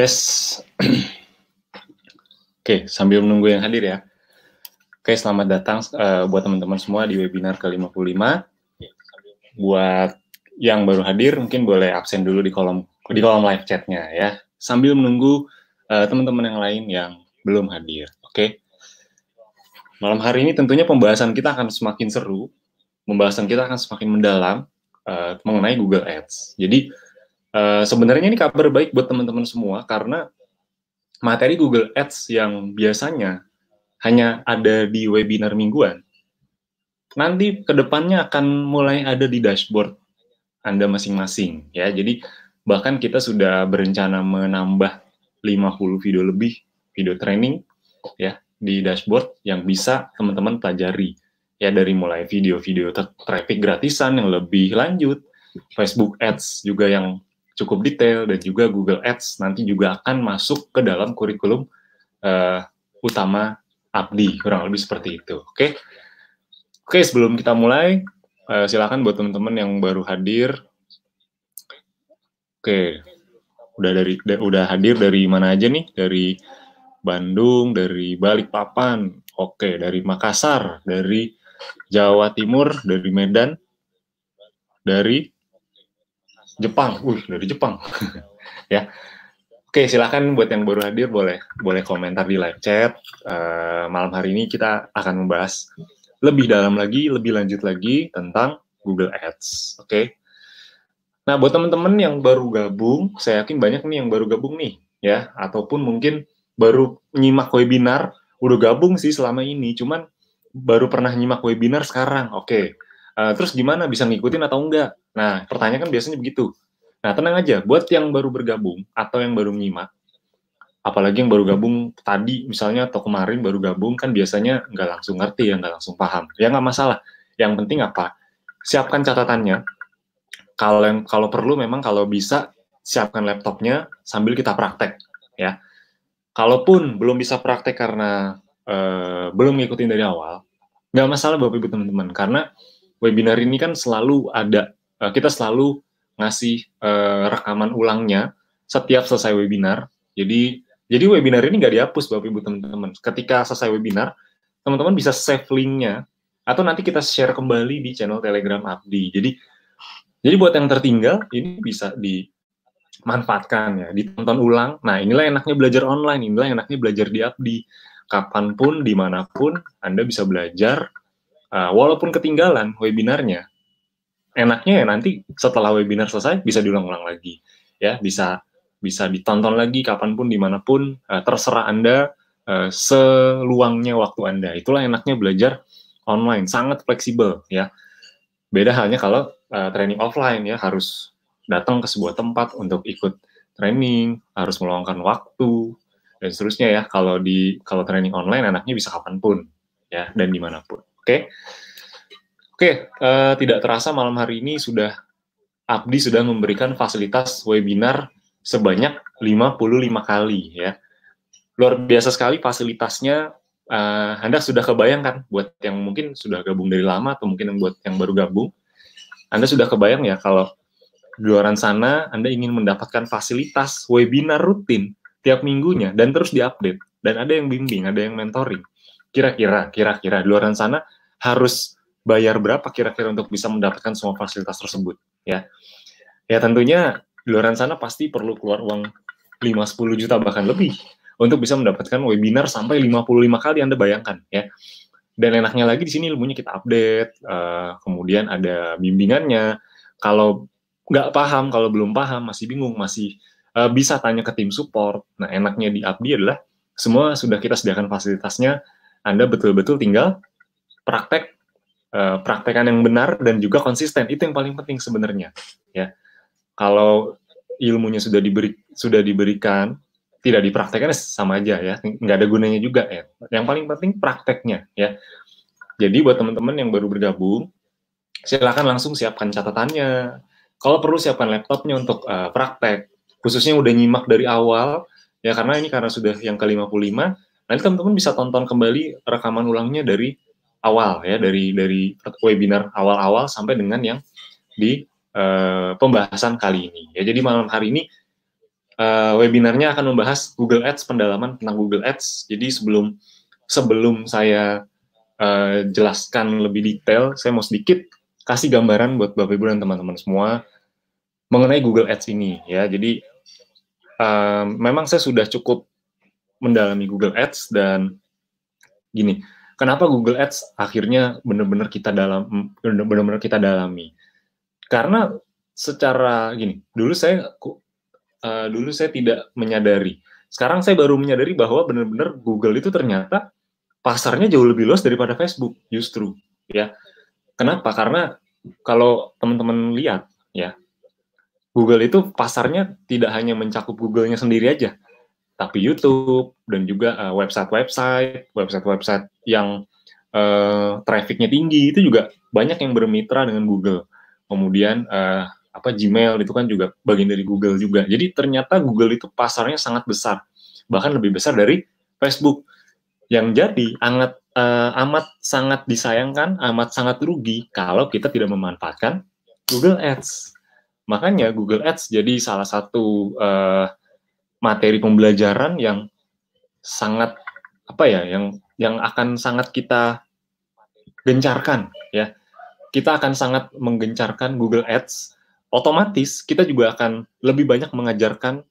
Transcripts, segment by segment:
Tes. Oke, sambil menunggu yang hadir ya. Oke, selamat datang buat teman-teman semua di webinar ke-55. Buat yang baru hadir, mungkin boleh absen dulu di kolom live chat-nya ya. Sambil menunggu teman-teman yang lain yang belum hadir. Oke. Malam hari ini tentunya pembahasan kita akan semakin seru. Pembahasan kita akan semakin mendalam mengenai Google Ads. Jadi, sebenarnya ini kabar baik buat teman-teman semua karena materi Google Ads yang biasanya hanya ada di webinar mingguan, nanti kedepannya akan mulai ada di dashboard Anda masing-masing ya. Jadi bahkan kita sudah berencana menambah 50 video lebih, video training ya di dashboard yang bisa teman-teman pelajari ya, dari mulai video-video traffic gratisan yang lebih lanjut, Facebook Ads juga yang cukup detail, dan juga Google Ads nanti juga akan masuk ke dalam kurikulum utama Abdi, kurang lebih seperti itu. Oke, sebelum kita mulai, silakan buat teman-teman yang baru hadir. Oke, udah hadir dari mana aja nih? Dari Bandung, dari Balikpapan, oke, dari Makassar, dari Jawa Timur, dari Medan, dari Jepang, dari Jepang, ya. Oke, silakan buat yang baru hadir boleh komentar di live chat. Malam hari ini kita akan membahas lebih dalam lagi, lebih lanjut lagi tentang Google Ads. Oke. Nah, buat teman-teman yang baru gabung, saya yakin banyak nih yang baru gabung nih, ya, ataupun mungkin baru nyimak webinar, udah gabung sih selama ini, cuman baru pernah nyimak webinar sekarang. Oke. Terus gimana, bisa ngikutin atau enggak? Nah, pertanyaan kan biasanya begitu. Nah, tenang aja, buat yang baru bergabung atau yang baru nyimak, apalagi yang baru gabung tadi misalnya atau kemarin baru gabung, kan biasanya nggak langsung ngerti ya, nggak langsung paham. Ya nggak masalah. Yang penting apa? Siapkan catatannya. Kalau perlu memang kalau bisa siapkan laptopnya sambil kita praktek ya. Kalaupun belum bisa praktek karena belum ngikutin dari awal, nggak masalah Bapak Ibu teman-teman, karena webinar ini kan selalu ada, kita selalu ngasih rekaman ulangnya setiap selesai webinar. Jadi webinar ini nggak dihapus Bapak Ibu teman-teman. Ketika selesai webinar, teman-teman bisa save linknya atau nanti kita share kembali di channel Telegram Abdi. Jadi buat yang tertinggal ini bisa dimanfaatkan ya, ditonton ulang. Nah, inilah enaknya belajar online, inilah enaknya belajar di Abdi. Kapanpun, dimanapun, Anda bisa belajar, walaupun ketinggalan webinarnya. Enaknya ya nanti setelah webinar selesai bisa diulang-ulang lagi, ya, bisa ditonton lagi kapanpun, dimanapun, terserah Anda, seluangnya waktu Anda. Itulah enaknya belajar online, sangat fleksibel ya. Beda halnya kalau training offline ya, harus datang ke sebuah tempat untuk ikut training, harus meluangkan waktu dan seterusnya ya. Kalau training online anaknya bisa kapanpun ya, dan dimanapun. Oke, tidak terasa malam hari ini Abdi sudah memberikan fasilitas webinar sebanyak 55 kali ya. Luar biasa sekali fasilitasnya. Anda sudah kebayangkan, buat yang mungkin sudah gabung dari lama atau mungkin buat yang baru gabung, Anda sudah kebayang ya kalau di luar sana Anda ingin mendapatkan fasilitas webinar rutin tiap minggunya dan terus diupdate, dan ada yang bimbing, ada yang mentoring. Kira-kira di luar sana harus bayar berapa kira-kira untuk bisa mendapatkan semua fasilitas tersebut ya? Ya tentunya di luar sana pasti perlu keluar uang 5-10 juta bahkan lebih untuk bisa mendapatkan webinar sampai 55 kali, Anda bayangkan ya. Dan enaknya lagi di sini ilmunya kita update, kemudian ada bimbingannya. Kalau nggak paham, kalau belum paham, masih bingung, masih bisa tanya ke tim support. Nah, enaknya di Abdi adalah semua sudah kita sediakan fasilitasnya. Anda betul-betul tinggal praktekan yang benar dan juga konsisten. Itu yang paling penting sebenarnya ya. Kalau ilmunya sudah diberikan, tidak dipraktekkan sama aja ya, nggak ada gunanya juga ya. Yang paling penting prakteknya ya. Jadi buat teman-teman yang baru bergabung, silakan langsung siapkan catatannya. Kalau perlu siapkan laptopnya untuk praktek, khususnya udah nyimak dari awal ya, karena sudah yang ke-55, nanti teman-teman bisa tonton kembali rekaman ulangnya dari awal ya, dari webinar awal-awal sampai dengan yang di pembahasan kali ini ya. Jadi malam hari ini Webinarnya akan membahas Google Ads, pendalaman tentang Google Ads. Jadi sebelum saya jelaskan lebih detail, saya mau sedikit kasih gambaran buat Bapak Ibu dan teman-teman semua mengenai Google Ads ini ya. Jadi memang saya sudah cukup mendalami Google Ads dan gini, kenapa Google Ads akhirnya benar-benar kita dalami? Karena secara gini, dulu saya tidak menyadari. Sekarang saya baru menyadari bahwa benar-benar Google itu ternyata pasarnya jauh lebih luas daripada Facebook justru ya. Kenapa? Karena kalau teman-teman lihat ya, Google itu pasarnya tidak hanya mencakup Google-nya sendiri aja, tapi YouTube dan juga website-website yang traffic-nya tinggi itu juga banyak yang bermitra dengan Google. Kemudian Gmail itu kan juga bagian dari Google juga. Jadi ternyata Google itu pasarnya sangat besar, bahkan lebih besar dari Facebook. Yang jadi amat sangat disayangkan, amat sangat rugi kalau kita tidak memanfaatkan Google Ads. Makanya Google Ads jadi salah satu materi pembelajaran yang sangat yang akan sangat kita gencarkan ya. Kita akan sangat menggencarkan Google Ads. Otomatis kita juga akan lebih banyak mengajarkan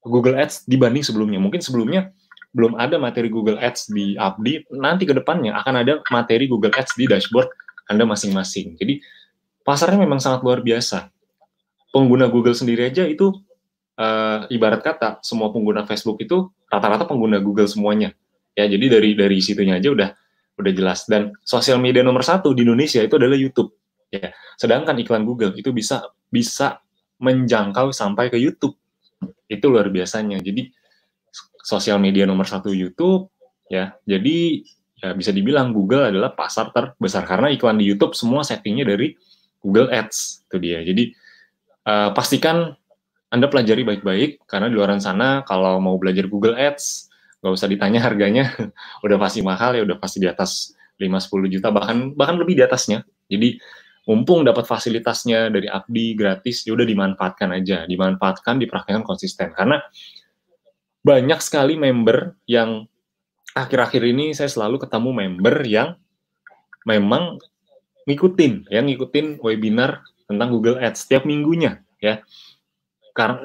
Google Ads dibanding sebelumnya. Mungkin sebelumnya belum ada materi Google Ads di Abdi, nanti ke depannya akan ada materi Google Ads di dashboard Anda masing-masing. Jadi pasarnya memang sangat luar biasa. Pengguna Google sendiri aja itu ibarat kata semua pengguna Facebook itu rata-rata pengguna Google semuanya. Ya, jadi dari situnya aja udah jelas. Dan sosial media nomor 1 di Indonesia itu adalah YouTube. Ya, sedangkan iklan Google itu bisa menjangkau sampai ke YouTube. Itu luar biasanya. Jadi sosial media nomor 1 YouTube, ya. Jadi ya bisa dibilang Google adalah pasar terbesar karena iklan di YouTube semua settingnya dari Google Ads. Itu dia. Jadi pastikan Anda pelajari baik-baik karena di luar sana kalau mau belajar Google Ads nggak usah ditanya harganya, udah pasti mahal ya, udah pasti di atas 5-10 juta bahkan lebih di atasnya. Jadi mumpung dapat fasilitasnya dari Abdi gratis, ya udah dimanfaatkan aja, dipraktekkan konsisten karena banyak sekali member yang akhir-akhir ini saya selalu ketemu member yang memang ngikutin webinar tentang Google Ads setiap minggunya ya. Karena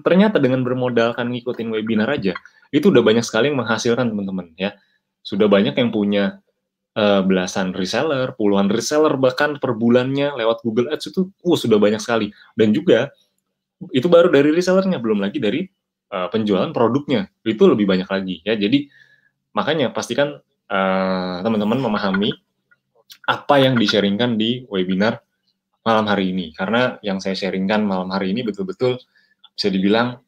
ternyata dengan bermodalkan ngikutin webinar aja, itu udah banyak sekali yang menghasilkan teman-teman ya. Sudah banyak yang punya belasan reseller, puluhan reseller bahkan per bulannya lewat Google Ads itu sudah banyak sekali. Dan juga itu baru dari resellernya, belum lagi dari penjualan produknya. Itu lebih banyak lagi ya. Jadi makanya pastikan teman-teman memahami apa yang di-sharingkan di webinar malam hari ini. Karena yang saya sharingkan malam hari ini betul-betul bisa dibilang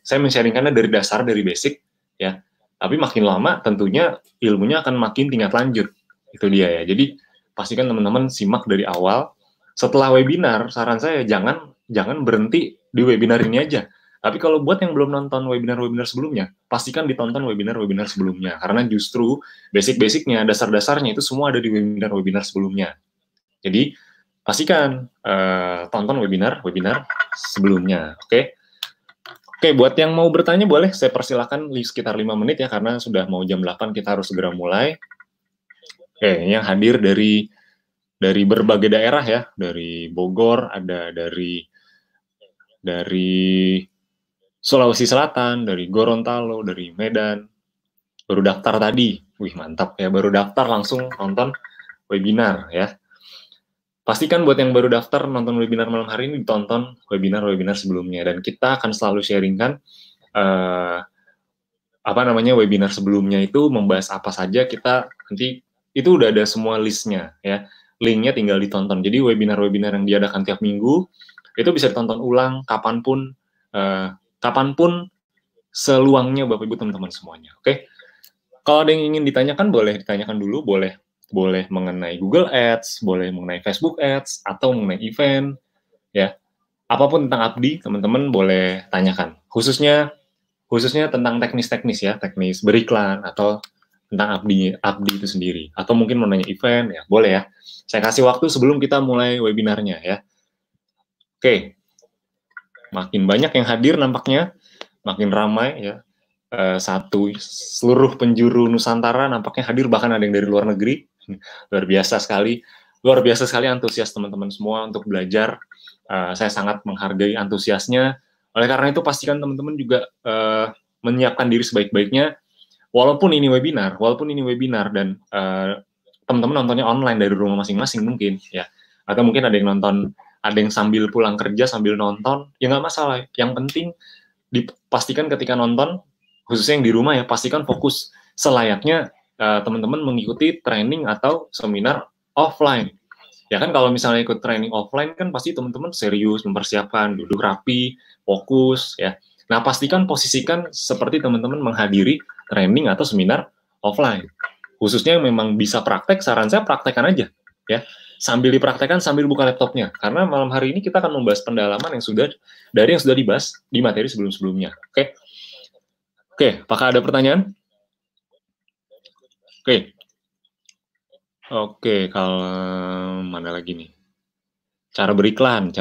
saya men-sharingkannya dari dasar, dari basic, ya. Tapi makin lama tentunya ilmunya akan makin tingkat lanjut. Itu dia ya. Jadi pastikan teman-teman simak dari awal. Setelah webinar, saran saya jangan berhenti di webinar ini aja. Tapi kalau buat yang belum nonton webinar-webinar sebelumnya, pastikan ditonton webinar-webinar sebelumnya. Karena justru basic-basicnya, dasar-dasarnya itu semua ada di webinar-webinar sebelumnya. Jadi pastikan tonton webinar sebelumnya, oke? Oke, buat yang mau bertanya boleh, saya persilakan sekitar 5 menit ya, karena sudah mau jam 8, kita harus segera mulai. Oke, yang hadir dari berbagai daerah ya, dari Bogor, ada dari Sulawesi Selatan, dari Gorontalo, dari Medan, baru daftar tadi, wih mantap ya, baru daftar langsung nonton webinar ya. Pastikan buat yang baru daftar nonton webinar malam hari ini ditonton webinar sebelumnya, dan kita akan selalu sharingkan webinar sebelumnya itu membahas apa saja. Kita nanti itu udah ada semua listnya ya, linknya tinggal ditonton. Jadi webinar-webinar yang diadakan tiap minggu itu bisa ditonton ulang kapanpun seluangnya Bapak Ibu teman-teman semuanya. Oke, kalau ada yang ingin ditanyakan boleh ditanyakan dulu, boleh mengenai Google Ads, boleh mengenai Facebook Ads, atau mengenai event, ya. Apapun tentang Abdi, teman-teman boleh tanyakan. Khususnya tentang teknis-teknis ya, teknis beriklan, atau tentang Abdi itu sendiri. Atau mungkin menanya event, ya boleh ya. Saya kasih waktu sebelum kita mulai webinarnya ya. Oke. makin banyak yang hadir nampaknya, makin ramai ya. Seluruh penjuru Nusantara nampaknya hadir, bahkan ada yang dari luar negeri. Luar biasa sekali antusias teman-teman semua untuk belajar. Saya sangat menghargai antusiasnya. Oleh karena itu pastikan teman-teman juga menyiapkan diri sebaik-baiknya. Walaupun ini webinar dan teman-teman nontonnya online dari rumah masing-masing mungkin ya, atau mungkin ada yang nonton, ada yang sambil pulang kerja sambil nonton, ya nggak masalah. Yang penting dipastikan ketika nonton, khususnya yang di rumah ya, pastikan fokus selayaknya teman-teman mengikuti training atau seminar offline. Ya kan kalau misalnya ikut training offline kan pasti teman-teman serius, mempersiapkan, duduk rapi, fokus ya. Nah, pastikan posisikan seperti teman-teman menghadiri training atau seminar offline. Khususnya yang memang bisa praktek, saran saya praktekkan aja ya. Sambil dipraktekkan sambil buka laptopnya. Karena malam hari ini kita akan membahas pendalaman yang sudah dibahas di materi sebelum-sebelumnya. Oke. Oke, apakah ada pertanyaan? Oke, kalau mana lagi nih? Cara beriklan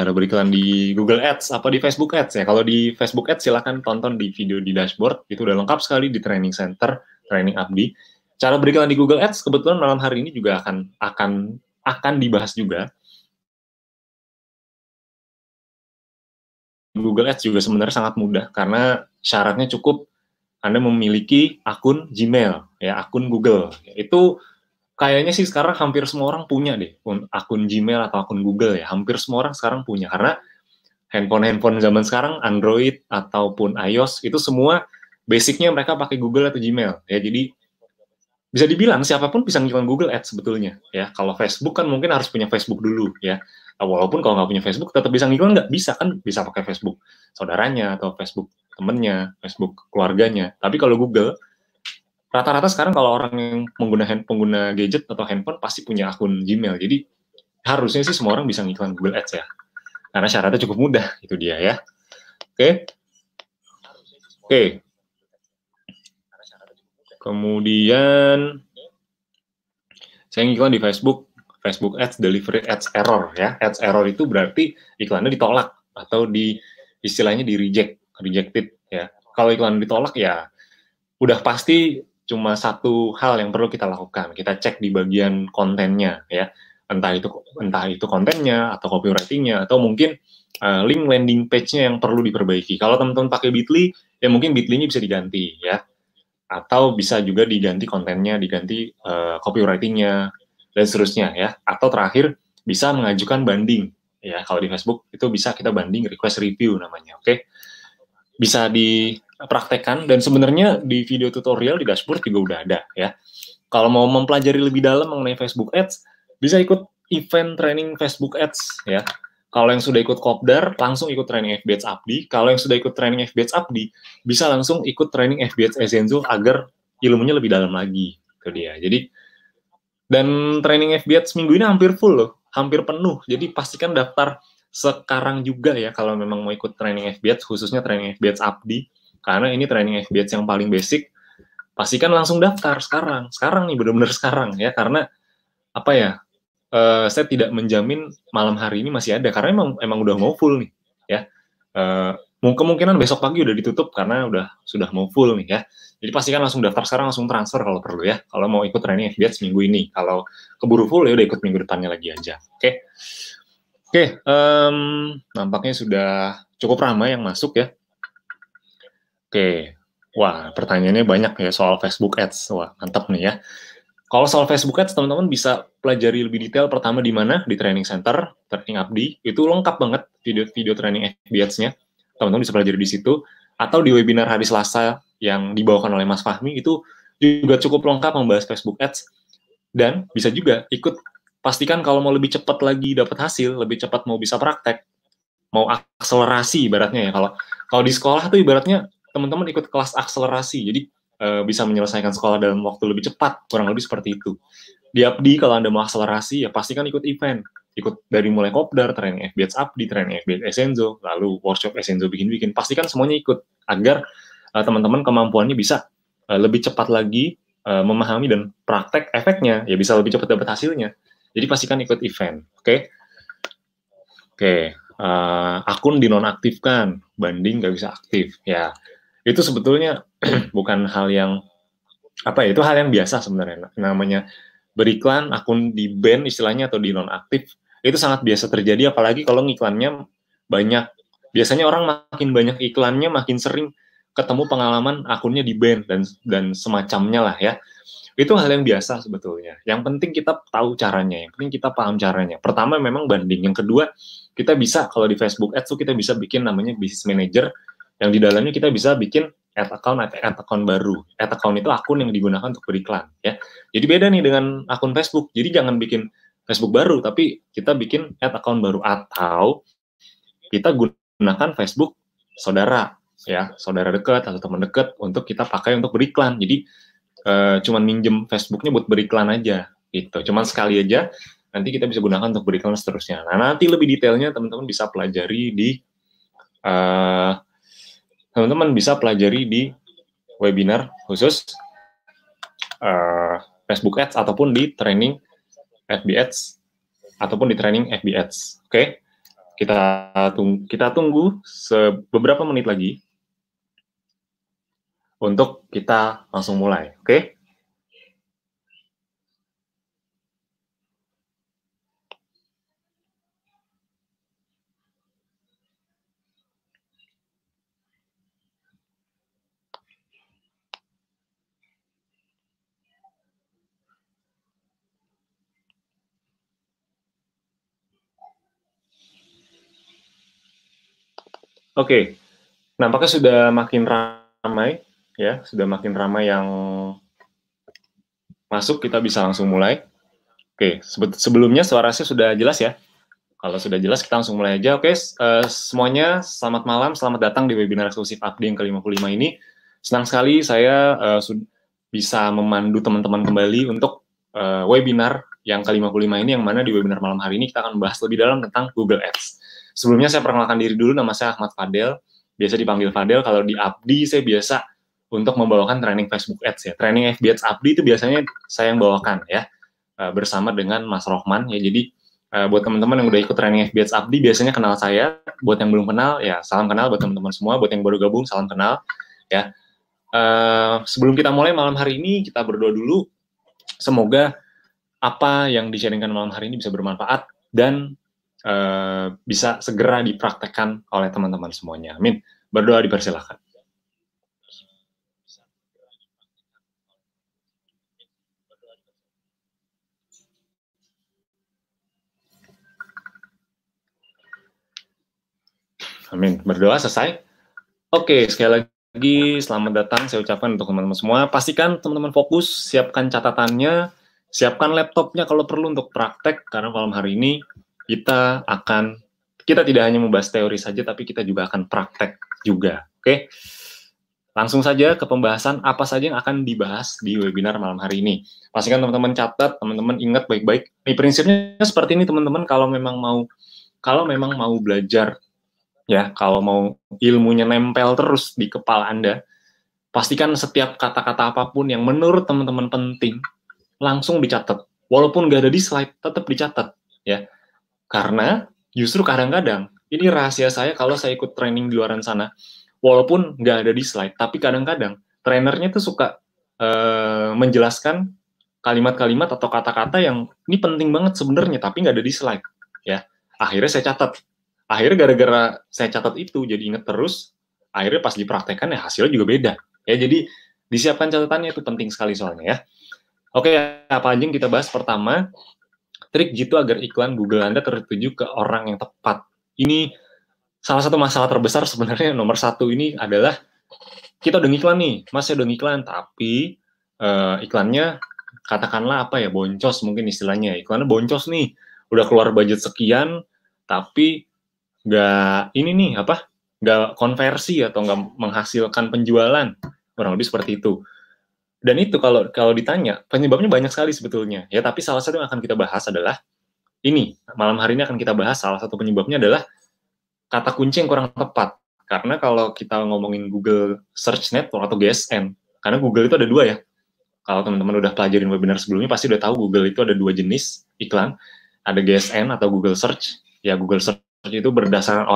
di Google Ads apa di Facebook Ads ya. Kalau di Facebook Ads silakan tonton di video di dashboard, itu udah lengkap sekali di training center, training Abdi. Cara beriklan di Google Ads kebetulan malam hari ini juga akan dibahas juga. Google Ads juga sebenarnya sangat mudah karena syaratnya cukup Anda memiliki akun Gmail ya, akun Google. Itu kayaknya sih sekarang hampir semua orang punya deh akun Gmail atau akun Google ya. Hampir semua orang sekarang punya karena handphone zaman sekarang Android ataupun iOS itu semua basicnya mereka pakai Google atau Gmail ya. Jadi bisa dibilang siapapun bisa ngiklan Google Ads sebetulnya ya. Kalau Facebook kan mungkin harus punya Facebook dulu ya. Walaupun kalau nggak punya Facebook tetap bisa ngiklan, nggak bisa kan, bisa pakai Facebook saudaranya atau Facebook temennya, Facebook keluarganya. Tapi kalau Google rata-rata sekarang kalau orang yang pengguna gadget atau handphone pasti punya akun Gmail. Jadi harusnya sih semua orang bisa ngiklan Google Ads ya. Karena syaratnya cukup mudah, itu dia ya. Oke. Kemudian saya ngiklan di Facebook Ads Delivery Ads Error ya. Ads Error itu berarti iklannya ditolak atau istilahnya rejected ya. Kalau iklan ditolak ya udah pasti cuma satu hal yang perlu kita lakukan. Kita cek di bagian kontennya ya. Entah itu kontennya atau copywriting-nya atau mungkin link landing page-nya yang perlu diperbaiki. Kalau teman-teman pakai Bitly, ya mungkin Bitly-nya bisa diganti ya. Atau bisa juga diganti kontennya, diganti copywriting-nya dan seterusnya ya. Atau terakhir bisa mengajukan banding ya. Kalau di Facebook itu bisa kita banding request review namanya. Oke. Bisa dipraktekkan dan sebenarnya di video tutorial di dashboard juga udah ada ya. Kalau mau mempelajari lebih dalam mengenai Facebook Ads, bisa ikut event training Facebook Ads ya. Kalau yang sudah ikut Kopdar, langsung ikut training FB Ads Abdi. Kalau yang sudah ikut training FB Ads Abdi, bisa langsung ikut training FB Ads Esenzo agar ilmunya lebih dalam lagi. Itu dia. Jadi, dan training FB Ads minggu ini hampir full loh, hampir penuh. Jadi pastikan daftar sekarang juga ya kalau memang mau ikut training FB Ads, khususnya training FB Ads Abdi. Karena ini training FB Ads yang paling basic. Pastikan langsung daftar sekarang nih, benar-benar sekarang ya, karena apa ya, saya tidak menjamin malam hari ini masih ada karena emang udah mau full nih ya. Kemungkinan besok pagi udah ditutup karena sudah mau full nih ya. Jadi pastikan langsung daftar sekarang, langsung transfer kalau perlu ya. Kalau mau ikut training FB Ads minggu ini, kalau keburu full ya udah ikut minggu depannya lagi aja. Oke, nampaknya sudah cukup ramai yang masuk ya. Oke, wah pertanyaannya banyak ya soal Facebook Ads. Wah mantap nih ya. Kalau soal Facebook Ads, teman-teman bisa pelajari lebih detail pertama di mana? Di Training Center, Training Abdi. Itu lengkap banget video training FB Ads-nya. Teman-teman bisa pelajari di situ. Atau di webinar hari Selasa yang dibawakan oleh Mas Fahmi, itu juga cukup lengkap membahas Facebook Ads. Dan bisa juga ikut, pastikan kalau mau lebih cepat lagi dapat hasil, lebih cepat mau bisa praktek, mau akselerasi ibaratnya ya. Kalau di sekolah tuh ibaratnya teman-teman ikut kelas akselerasi. Jadi bisa menyelesaikan sekolah dalam waktu lebih cepat, kurang lebih seperti itu. Di Abdi, kalau Anda mau akselerasi, ya pastikan ikut event. Ikut dari mulai Kopdar, training FB Ads Abdi, training FB Ads Esenzo, lalu workshop Esenzo bikin-bikin. Pastikan semuanya ikut, agar teman-teman kemampuannya bisa lebih cepat lagi memahami dan praktek efeknya, ya bisa lebih cepat dapat hasilnya. Jadi pastikan ikut event, oke? akun dinonaktifkan, banding nggak bisa aktif. Ya, itu sebetulnya bukan hal yang itu hal yang biasa sebenarnya. Namanya beriklan, akun di ban istilahnya atau di nonaktif, itu sangat biasa terjadi, apalagi kalau iklannya banyak. Biasanya orang makin banyak iklannya, makin sering ketemu pengalaman akunnya di ban dan semacamnya lah ya. Itu hal yang biasa sebetulnya. Yang penting kita tahu caranya, yang penting kita paham caranya. Pertama memang banding, yang kedua kita bisa kalau di Facebook Ads tuh kita bisa bikin namanya Business Manager, yang di dalamnya kita bisa bikin ad account baru. Ad account itu akun yang digunakan untuk beriklan ya. Jadi beda nih dengan akun Facebook. Jadi jangan bikin Facebook baru, tapi kita bikin ad account baru, atau kita gunakan Facebook saudara ya, saudara dekat atau teman dekat untuk kita pakai untuk beriklan. Jadi cuman minjem Facebooknya buat beriklan aja gitu. Cuman sekali aja, nanti kita bisa gunakan untuk beriklan seterusnya. Nah, nanti lebih detailnya teman-teman bisa pelajari di webinar khusus Facebook Ads ataupun di training FB Ads ataupun di training FB Ads. Oke? Kita tunggu beberapa menit lagi untuk kita langsung mulai. Oke? Oke, nampaknya sudah makin ramai ya, sudah makin ramai yang masuk. Kita bisa langsung mulai. Oke, sebelumnya suara saya sudah jelas ya? Kalau sudah jelas, kita langsung mulai aja. Oke, semuanya selamat malam, selamat datang di webinar eksklusif Updi yang ke-55 ini. Senang sekali saya bisa memandu teman-teman kembali untuk webinar yang ke-55 ini, yang mana di webinar malam hari ini kita akan membahas lebih dalam tentang Google Ads. Sebelumnya saya perkenalkan diri dulu, nama saya Ahmad Fadel, biasa dipanggil Fadel. Kalau di Updi saya biasa untuk membawakan training Facebook Ads ya. Training FB Ads Updi itu biasanya saya yang bawakan ya, bersama dengan Mas Rohman ya. Jadi buat teman-teman yang udah ikut training FB Ads Updi biasanya kenal saya. Buat yang belum kenal ya salam kenal buat teman-teman semua. Buat yang baru gabung salam kenal ya. Sebelum kita mulai malam hari ini, kita berdoa dulu. Semoga apa yang di-sharingkan malam hari ini bisa bermanfaat dan bisa segera dipraktekkan oleh teman-teman semuanya. Amin. Berdoa dipersilakan. Amin. Berdoa selesai. Oke, sekali lagi selamat datang saya ucapkan untuk teman-teman semua. Pastikan teman-teman fokus, siapkan catatannya, siapkan laptopnya kalau perlu untuk praktek, karena malam hari ini kita tidak hanya membahas teori saja, tapi kita juga akan praktek juga. Oke? Langsung saja ke pembahasan apa saja yang akan dibahas di webinar malam hari ini. Pastikan teman-teman catat, teman-teman ingat baik-baik. Nih prinsipnya seperti ini teman-teman, kalau memang mau belajar ya, kalau mau ilmunya nempel terus di kepala Anda, pastikan setiap kata-kata apapun yang menurut teman-teman penting langsung dicatat. Walaupun nggak ada di slide, tetap dicatat ya. Karena justru kadang-kadang ini rahasia saya kalau saya ikut training di luaran sana, walaupun nggak ada di slide, tapi kadang-kadang trainernya tuh suka menjelaskan kalimat-kalimat atau kata-kata yang ini penting banget sebenarnya, tapi nggak ada di slide ya. Akhirnya saya catat. Akhirnya gara-gara saya catat itu jadi inget terus, akhirnya pas dipraktekkan ya hasilnya juga beda. Ya, jadi disiapkan catatannya, itu penting sekali soalnya ya. Oke, apa aja yang kita bahas? Pertama, trik jitu agar iklan Google Anda tertuju ke orang yang tepat. Ini salah satu masalah terbesar sebenarnya. Nomor satu ini adalah kita udah ngiklan nih, Mas saya udah ngiklan, tapi iklannya katakanlah boncos mungkin istilahnya. Iklannya boncos nih, udah keluar budget sekian, tapi nggak konversi atau nggak menghasilkan penjualan, kurang lebih seperti itu. Dan itu kalau ditanya penyebabnya banyak sekali sebetulnya ya, tapi salah satu yang akan kita bahas adalah ini. Malam hari ini akan kita bahas salah satu penyebabnya adalah kata kunci yang kurang tepat. Karena kalau kita ngomongin Google Search Network atau GSN, karena Google itu ada dua ya. Kalau teman-teman udah pelajarin webinar sebelumnya pasti udah tahu Google itu ada dua jenis iklan, ada GSN atau Google Search. Ya, Google Search itu berdasarkan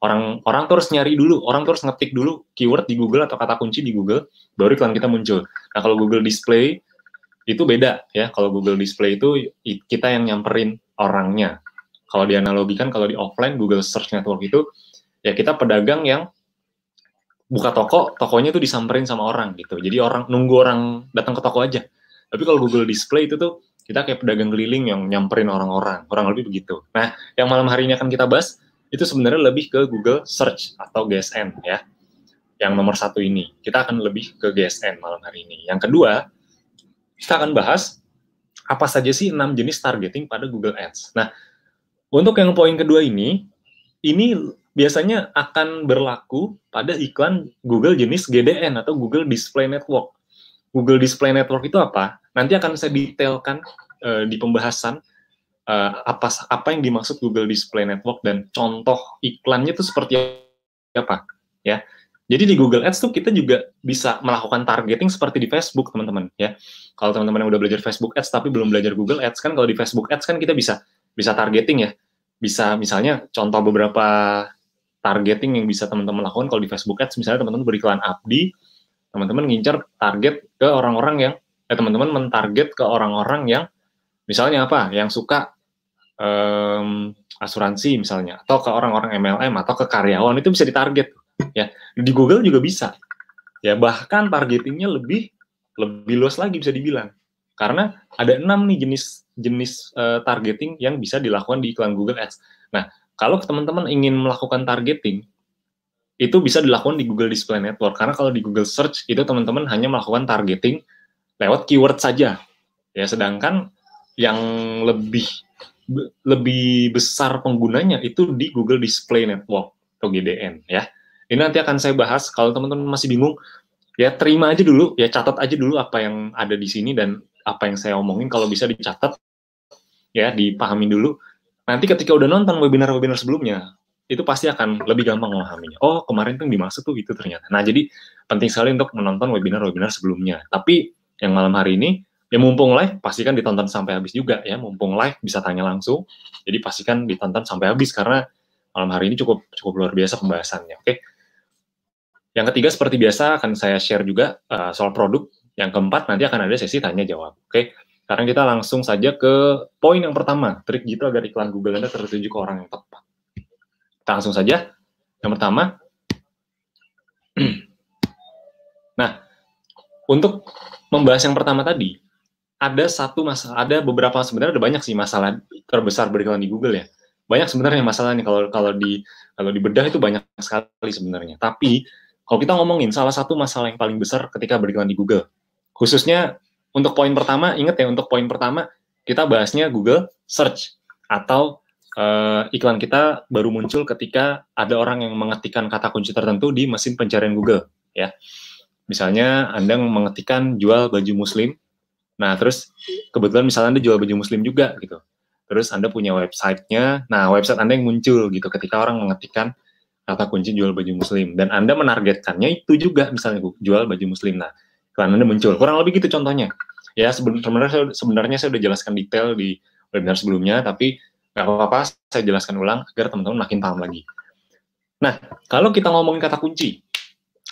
orang terus nyari dulu, orang terus ngetik dulu keyword di Google atau kata kunci di Google, baru iklan kita muncul. Nah, kalau Google Display itu beda ya. Kalau Google Display itu kita yang nyamperin orangnya. Kalau dianalogikan, kalau di offline Google Search Network itu ya kita pedagang yang buka toko, tokonya itu disamperin sama orang gitu. Jadi orang nunggu orang datang ke toko aja. Tapi kalau Google Display itu tuh kita kayak pedagang keliling yang nyamperin orang-orang, kurang lebih begitu. Nah, yang malam hari ini akan kita bahas itu sebenarnya lebih ke Google Search atau GSN ya. Yang nomor satu ini, kita akan lebih ke GSN malam hari ini. Yang kedua, kita akan bahas apa saja sih 6 jenis targeting pada Google Ads. Nah, untuk yang poin kedua ini biasanya akan berlaku pada iklan Google jenis GDN atau Google Display Network. Google Display Network itu apa? Nanti akan saya detailkan di pembahasan apa yang dimaksud Google Display Network dan contoh iklannya itu seperti apa, ya. Jadi di Google Ads tuh kita juga bisa melakukan targeting seperti di Facebook, teman-teman, ya. Kalau teman-teman yang udah belajar Facebook Ads tapi belum belajar Google Ads, kan kalau di Facebook Ads kan kita bisa targeting ya. Bisa misalnya contoh beberapa targeting yang bisa teman-teman lakukan kalau di Facebook Ads, misalnya teman-teman beriklan Abdi, teman-teman ngincer target ke orang-orang yang teman-teman mentarget ke orang-orang yang misalnya apa, yang suka asuransi misalnya, atau ke orang-orang MLM atau ke karyawan, itu bisa ditarget ya. Di Google juga bisa ya, bahkan targetingnya lebih luas lagi bisa dibilang, karena ada 6 nih jenis targeting yang bisa dilakukan di iklan Google Ads. Nah, kalau teman-teman ingin melakukan targeting, itu bisa dilakukan di Google Display Network, karena kalau di Google Search itu teman-teman hanya melakukan targeting lewat keyword saja ya, sedangkan yang lebih besar penggunanya itu di Google Display Network atau GDN ya. Ini nanti akan saya bahas. Kalau teman-teman masih bingung, ya terima aja dulu, ya catat aja dulu apa yang ada di sini dan apa yang saya omongin, kalau bisa dicatat ya, dipahami dulu. Nanti ketika udah nonton webinar-webinar sebelumnya, itu pasti akan lebih gampang memahaminya. Oh, kemarin tuh yang dimaksud tuh itu ternyata. Nah, jadi penting sekali untuk menonton webinar-webinar sebelumnya. Tapi yang malam hari ini, ya mumpung live, pastikan ditonton sampai habis juga ya. Mumpung live bisa tanya langsung, jadi pastikan ditonton sampai habis karena malam hari ini cukup luar biasa pembahasannya. Oke. Yang ketiga seperti biasa akan saya share juga soal produk. Yang keempat nanti akan ada sesi tanya jawab. Oke. Sekarang kita langsung saja ke poin yang pertama, trik jitu agar iklan Google Anda tertuju ke orang yang tepat. Kita langsung saja. Yang pertama, nah, untuk membahas yang pertama tadi, ada satu masalah, ada beberapa, sebenarnya ada banyak sih masalah terbesar beriklan di Google ya. Banyak sebenarnya masalahnya, kalau dibedah itu banyak sekali sebenarnya. Tapi kalau kita ngomongin salah satu masalah yang paling besar ketika beriklan di Google, khususnya untuk poin pertama, ingat ya, untuk poin pertama kita bahasnya Google Search atau iklan kita baru muncul ketika ada orang yang mengetikkan kata kunci tertentu di mesin pencarian Google ya. Misalnya Anda mengetikkan jual baju muslim, nah terus kebetulan misalnya Anda jual baju muslim juga gitu, terus Anda punya websitenya, nah website Anda yang muncul gitu ketika orang mengetikkan kata kunci jual baju muslim, dan Anda menargetkannya itu juga misalnya jual baju muslim, nah iklan Anda muncul, kurang lebih gitu contohnya ya. Sebenarnya saya udah jelaskan detail di webinar sebelumnya, tapi nggak apa-apa, saya jelaskan ulang agar teman-teman makin paham lagi. Nah, kalau kita ngomongin kata kunci,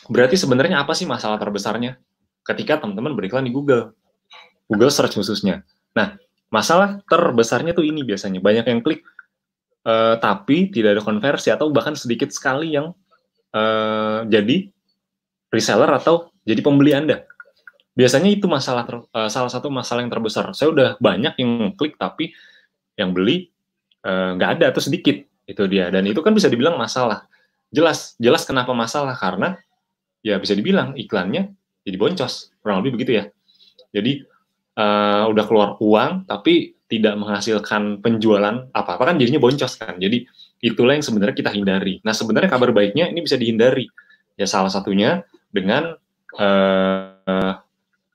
berarti sebenarnya apa sih masalah terbesarnya ketika teman-teman beriklan di Google Search khususnya? Nah, masalah terbesarnya tuh ini biasanya, banyak yang klik, tapi tidak ada konversi, atau bahkan sedikit sekali yang jadi reseller atau jadi pembeli Anda. Biasanya itu salah satu masalah yang terbesar. Saya udah banyak yang klik, tapi yang beli nggak ada atau sedikit, itu dia. Dan itu kan bisa dibilang masalah. Jelas kenapa masalah, karena ya bisa dibilang iklannya jadi boncos, kurang lebih begitu ya. Jadi udah keluar uang tapi tidak menghasilkan penjualan apa-apa, kan jadinya boncos kan. Jadi itulah yang sebenarnya kita hindari. Nah, sebenarnya kabar baiknya ini bisa dihindari ya, salah satunya dengan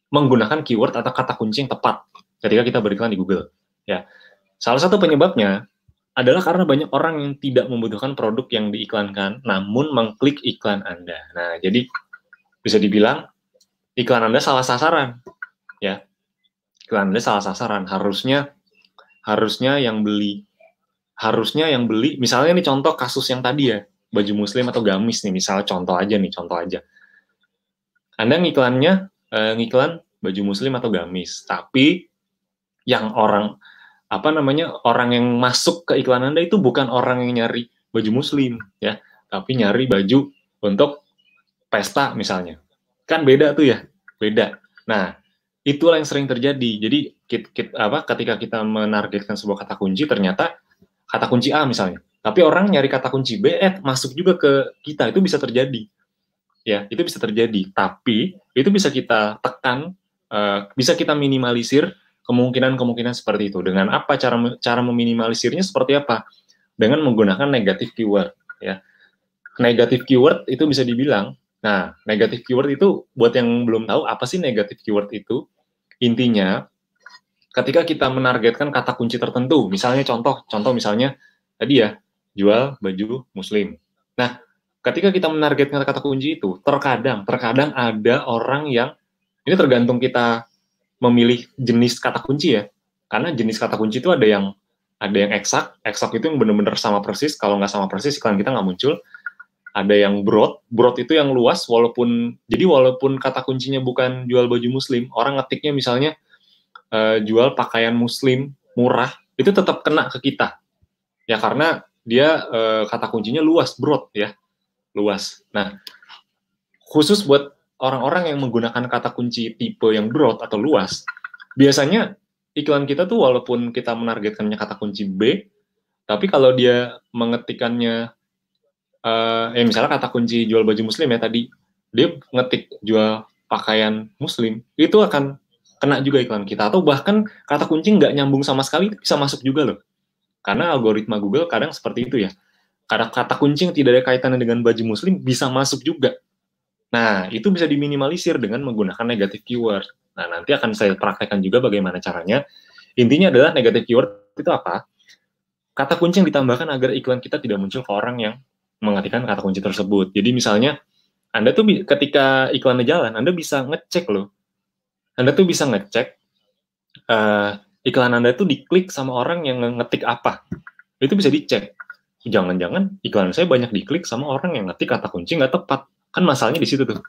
menggunakan keyword atau kata kunci yang tepat ketika kita beriklan di Google ya. Salah satu penyebabnya adalah karena banyak orang yang tidak membutuhkan produk yang diiklankan, namun mengklik iklan Anda. Nah, jadi bisa dibilang iklan Anda salah sasaran, ya. Iklan Anda salah sasaran. Harusnya yang beli harusnya yang beli, misalnya nih contoh kasus yang tadi ya, baju muslim atau gamis nih, misalnya contoh aja nih, contoh aja. Anda ngiklannya, ngiklan baju muslim atau gamis, tapi yang orang, apa namanya, orang yang masuk ke iklan Anda itu bukan orang yang nyari baju muslim, ya, tapi nyari baju untuk pesta misalnya. Kan beda tuh ya, beda. Nah, itulah yang sering terjadi. Jadi ketika kita menargetkan sebuah kata kunci, ternyata kata kunci A misalnya, tapi orang nyari kata kunci B, masuk juga ke kita, itu bisa terjadi. Ya, itu bisa terjadi. Tapi itu bisa kita tekan, bisa kita minimalisir kemungkinan-kemungkinan seperti itu. Dengan apa cara meminimalisirnya seperti apa? Dengan menggunakan negatif keyword. Ya, negatif keyword itu bisa dibilang. Nah, negatif keyword itu buat yang belum tahu apa sih negatif keyword itu? Intinya, ketika kita menargetkan kata kunci tertentu, misalnya contoh misalnya tadi ya, jual baju muslim. Nah, ketika kita menargetkan kata kunci itu, terkadang ada orang yang, ini tergantung kita memilih jenis kata kunci ya, karena jenis kata kunci itu ada yang eksak itu yang benar-benar sama persis, kalau nggak sama persis iklan kita nggak muncul. Ada yang broad itu yang luas, walaupun kata kuncinya bukan jual baju muslim, orang ngetiknya misalnya jual pakaian muslim murah, itu tetap kena ke kita. Ya karena dia kata kuncinya luas, broad ya, luas. Nah, khusus buat orang-orang yang menggunakan kata kunci tipe yang broad atau luas, biasanya iklan kita tuh walaupun kita menargetkannya kata kunci B, tapi kalau dia mengetikkannya misalnya kata kunci jual baju muslim ya tadi, dia ngetik jual pakaian muslim, itu akan kena juga iklan kita. Atau bahkan kata kunci nggak nyambung sama sekali, bisa masuk juga loh. Karena algoritma Google kadang seperti itu ya. Karena kata kunci yang tidak ada kaitannya dengan baju muslim bisa masuk juga. Nah, itu bisa diminimalisir dengan menggunakan negatif keyword. Nah, nanti akan saya praktekkan juga bagaimana caranya. Intinya adalah negatif keyword itu apa? Kata kunci yang ditambahkan agar iklan kita tidak muncul ke orang yang mengetikkan kata kunci tersebut. Jadi misalnya, Anda tuh ketika iklannya jalan, Anda bisa ngecek loh. Anda tuh bisa ngecek iklan Anda tuh diklik sama orang yang ngetik apa. Itu bisa dicek. Jangan-jangan iklan saya banyak diklik sama orang yang ngetik kata kunci nggak tepat. Kan masalahnya di situ tuh.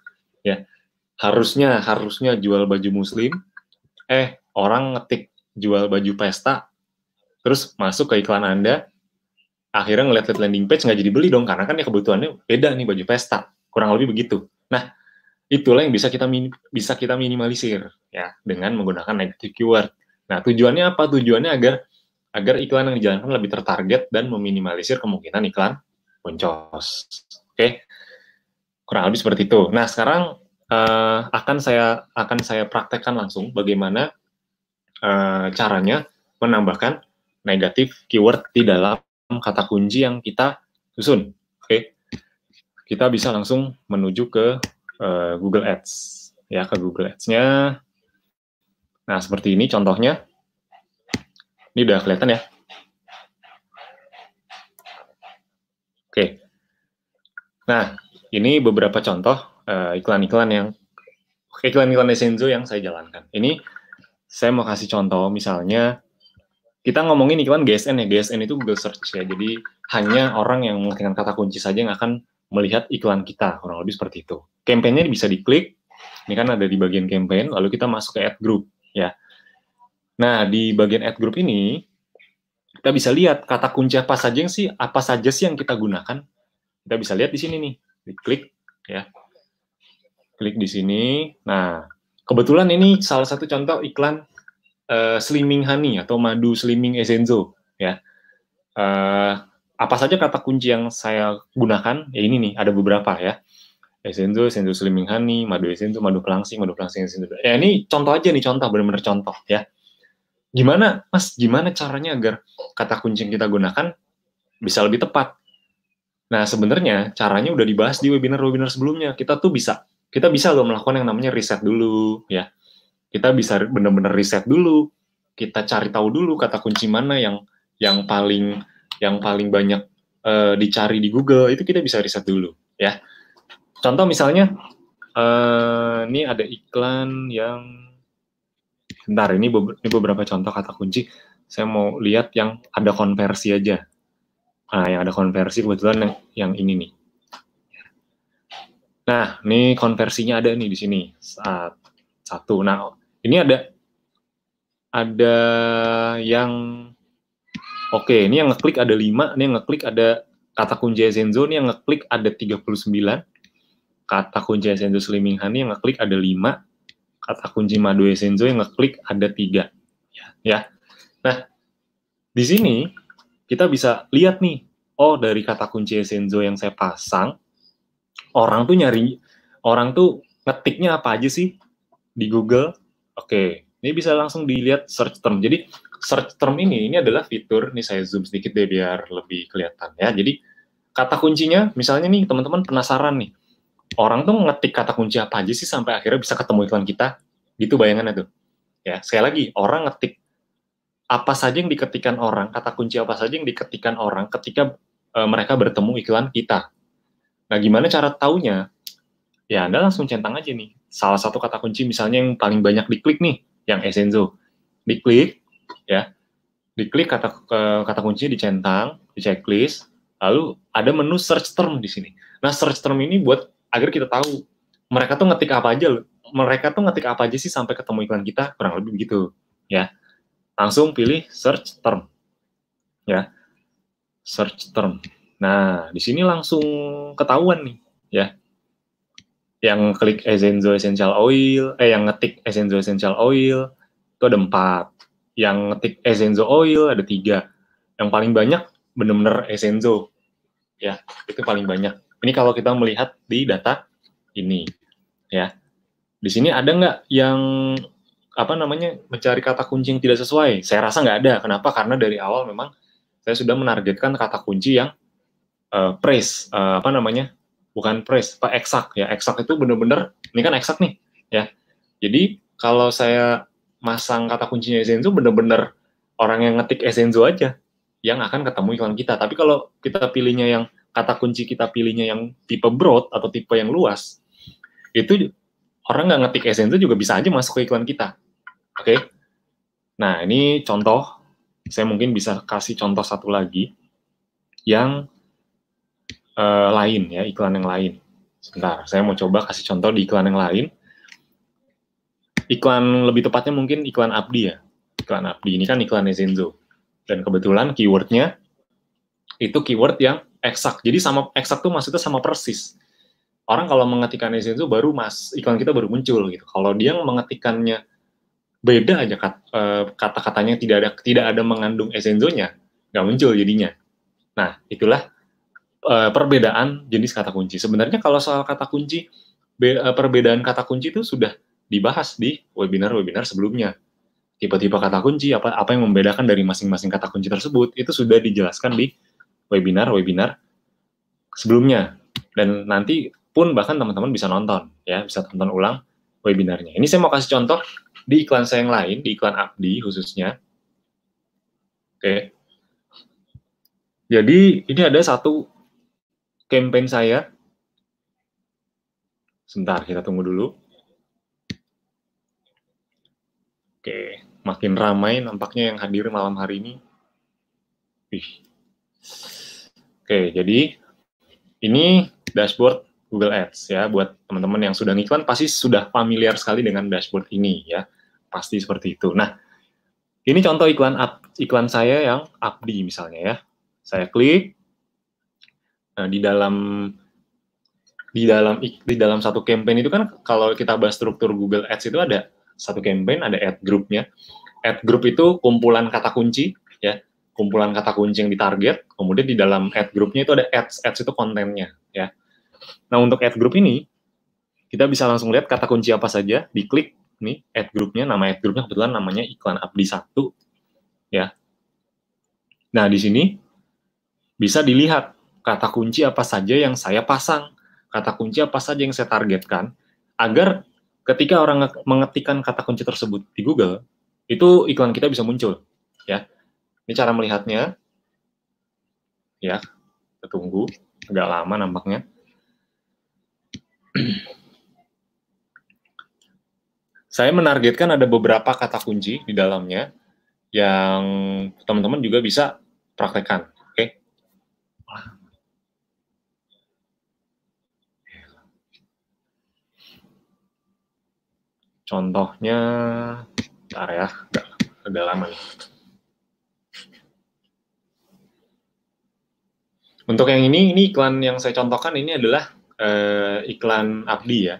Ya, harusnya jual baju muslim, orang ngetik jual baju pesta, terus masuk ke iklan Anda, akhirnya ngeliat landing page nggak jadi beli dong, karena kan ya kebutuhannya beda nih, baju pesta, kurang lebih begitu. Nah, itulah yang bisa kita minimalisir ya dengan menggunakan negative keyword. Nah, tujuannya apa? Tujuannya agar iklan yang dijalankan lebih tertarget dan meminimalisir kemungkinan iklan boncos. Oke, kurang lebih seperti itu. Nah, sekarang akan saya praktekkan langsung bagaimana caranya menambahkan negatif keyword di dalam kata kunci yang kita susun. Oke, kita bisa langsung menuju ke Google Ads, ya, ke Google Ads-nya. Nah, seperti ini contohnya. Ini udah kelihatan ya. Oke. Nah, ini beberapa contoh iklan-iklan Essenzo yang saya jalankan. Ini saya mau kasih contoh, misalnya kita ngomongin iklan GSN ya. GSN itu Google Search ya. Jadi hanya orang yang mengetikkan kata kunci saja yang akan melihat iklan kita, kurang lebih seperti itu. Campaign-nya bisa diklik. Ini kan ada di bagian campaign, lalu kita masuk ke ad group ya. Nah, di bagian ad group ini kita bisa lihat kata kunci apa saja sih yang kita gunakan. Kita bisa lihat di sini nih, diklik ya. Klik di sini. Nah, kebetulan ini salah satu contoh iklan Slimming Honey atau madu Slimming Essenzo ya. Apa saja kata kunci yang saya gunakan? Ya ini nih, ada beberapa ya. Essenzo Slimming Honey, madu Essenzo, madu pelangsing Essenzo. Ya ini contoh aja nih, benar-benar contoh ya. Gimana, Mas? Gimana caranya agar kata kunci yang kita gunakan bisa lebih tepat? Nah, sebenarnya caranya udah dibahas di webinar-webinar sebelumnya. Kita bisa loh melakukan yang namanya riset dulu ya. Kita bisa benar-benar riset dulu, kita cari tahu dulu kata kunci mana yang paling banyak dicari di Google, itu kita bisa riset dulu ya. Contoh misalnya ini ada iklan yang bentar, ini beberapa contoh kata kunci. Saya mau lihat yang ada konversi aja Nah, yang ada konversi kebetulan yang ini nih. Nah, ini konversinya ada nih di sini. Satu. Nah, ini ada yang oke, ini yang ngeklik ada 5, ini yang ngeklik ada kata kunci Esenzo, ini yang ngeklik ada 39. Kata kunci Esenzo Slimming Honey yang ngeklik ada 5. Kata kunci Madu Esenzo yang ngeklik ada 3. Ya. Nah, di sini kita bisa lihat nih, oh dari kata kunci Esenzo yang saya pasang, orang tuh ngetiknya apa aja sih di Google. Oke, ini bisa langsung dilihat search term. Jadi search term ini adalah fitur, nih saya zoom sedikit deh biar lebih kelihatan ya. Jadi kata kuncinya, misalnya nih teman-teman penasaran nih, orang tuh ngetik kata kunci apa aja sih sampai akhirnya bisa ketemu iklan kita, gitu bayangannya tuh. Ya, sekali lagi, orang ngetik apa saja yang diketikkan orang, kata kunci apa saja yang diketikkan orang ketika mereka bertemu iklan kita. Nah, gimana cara taunya? Ya, Anda langsung centang aja nih. Salah satu kata kunci misalnya yang paling banyak diklik nih, yang Esenzo. Diklik, ya. Diklik kata kuncinya dicentang, di checklist, lalu ada menu search term di sini. Nah, search term ini buat agar kita tahu mereka tuh ngetik apa aja loh. Mereka tuh ngetik apa aja sih sampai ketemu iklan kita, kurang lebih begitu, ya. Langsung pilih search term, ya. Search term. Nah, di sini langsung ketahuan nih, ya. Yang klik Esenzo Essential Oil, yang ngetik Esenzo Essential Oil, itu ada 4. Yang ngetik Esenzo Oil ada 3. Yang paling banyak benar-benar Esenzo. Ya, itu paling banyak. Ini kalau kita melihat di data ini, ya. Di sini ada nggak yang mencari kata kunci yang tidak sesuai? Saya rasa nggak ada. Kenapa? Karena dari awal memang saya sudah menargetkan kata kunci yang phrase, bukan phrase, eksak ya. Eksak itu benar-benar, ini kan eksak nih, ya. Jadi kalau saya masang kata kuncinya Esenzo, benar-benar orang yang ngetik Esenzo aja yang akan ketemu iklan kita. Tapi kalau kita pilihnya yang kata kunci kita pilihnya yang tipe broad atau tipe yang luas, itu orang nggak ngetik Esenzo juga bisa aja masuk ke iklan kita. Oke? Nah, ini contoh. Saya mungkin bisa kasih contoh satu lagi yang lain ya, iklan yang lain. Sebentar, saya mau coba kasih contoh di iklan yang lain. Iklan lebih tepatnya mungkin iklan Abdi ya. Iklan Abdi ini kan iklan Esenzo. Dan kebetulan keywordnya itu keyword yang eksak. Jadi sama eksak tuh maksudnya sama persis. Orang kalau mengetikkan Esenzo baru iklan kita baru muncul gitu. Kalau dia mengetikkannya beda aja kata-katanya tidak ada mengandung Esenzonya, nggak muncul jadinya. Nah, itulah perbedaan jenis kata kunci. Sebenarnya kalau soal kata kunci, perbedaan kata kunci itu sudah dibahas di webinar-webinar sebelumnya. Tipe-tipe kata kunci, apa yang membedakan dari masing-masing kata kunci tersebut, itu sudah dijelaskan di webinar-webinar sebelumnya. Dan nanti pun bahkan teman-teman bisa nonton, ya, bisa tonton ulang webinarnya. Ini saya mau kasih contoh di iklan saya yang lain, di iklan Abdi khususnya. Oke. Jadi ini ada satu campaign saya. Sebentar, kita tunggu dulu. Oke, makin ramai nampaknya yang hadir malam hari ini. Oke, jadi ini dashboard Google Ads ya. Buat teman-teman yang sudah ngiklan pasti sudah familiar sekali dengan dashboard ini ya. Pasti seperti itu. Nah, ini contoh iklan saya yang Abdi misalnya ya. Saya klik. Nah, di dalam satu campaign itu kan kalau kita bahas struktur Google Ads itu ada satu campaign, ada ad group-nya. Ad group itu kumpulan kata kunci ya. Kumpulan kata kunci yang ditarget, kemudian di dalam ad group-nya itu ada ads itu kontennya ya. Nah, untuk ad group ini kita bisa langsung lihat kata kunci apa saja, diklik nih ad group-nya, nama ad group-nya kebetulan namanya iklan Abdi 1 ya. Nah, di sini bisa dilihat kata kunci apa saja yang saya pasang, kata kunci apa saja yang saya targetkan, agar ketika orang mengetikkan kata kunci tersebut di Google, itu iklan kita bisa muncul ya. Ini cara melihatnya. Ya, kita tunggu. Agak lama nampaknya. Saya menargetkan ada beberapa kata kunci di dalamnya yang teman-teman juga bisa praktekkan. Oke. Contohnya, bentar ya, agak lama nih. Untuk yang ini iklan yang saya contohkan ini adalah iklan Abdi ya.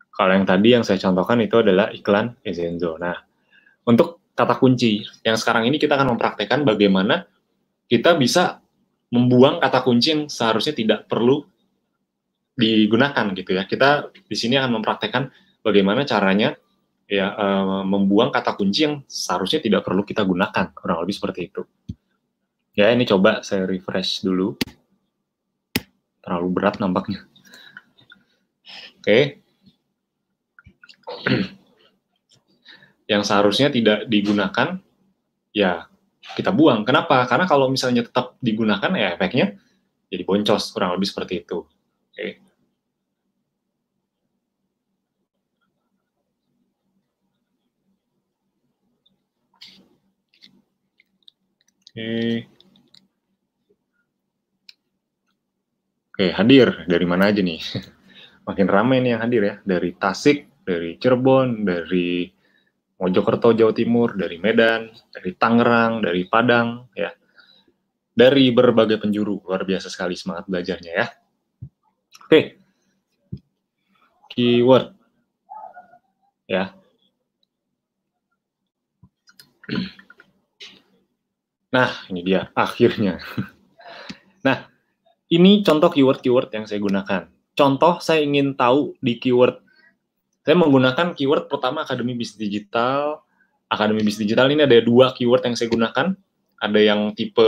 Kalau yang tadi yang saya contohkan itu adalah iklan Ezenzo. Nah, untuk kata kunci, yang sekarang ini kita akan mempraktekkan bagaimana kita bisa membuang kata kunci yang seharusnya tidak perlu digunakan gitu ya. Kita di sini akan mempraktekkan bagaimana caranya ya membuang kata kunci yang seharusnya tidak perlu kita gunakan, kurang lebih seperti itu. Ya, ini coba saya refresh dulu. Terlalu berat nampaknya. Oke. Yang seharusnya tidak digunakan, ya kita buang. Kenapa? Karena kalau misalnya tetap digunakan, ya efeknya jadi boncos, kurang lebih seperti itu. Oke. Oke, hadir. Dari mana aja nih? Makin ramai nih yang hadir ya. Dari Tasik, dari Cirebon, dari Mojokerto, Jawa Timur, dari Medan, dari Tangerang, dari Padang, ya. Dari berbagai penjuru. Luar biasa sekali semangat belajarnya ya. Oke. Keyword. Ya. Nah, ini dia akhirnya. Nah, ini contoh keyword-keyword yang saya gunakan. Contoh, saya ingin tahu di keyword. Saya menggunakan keyword pertama Akademi Bisnis Digital. Akademi Bisnis Digital ini ada 2 keyword yang saya gunakan. Ada yang tipe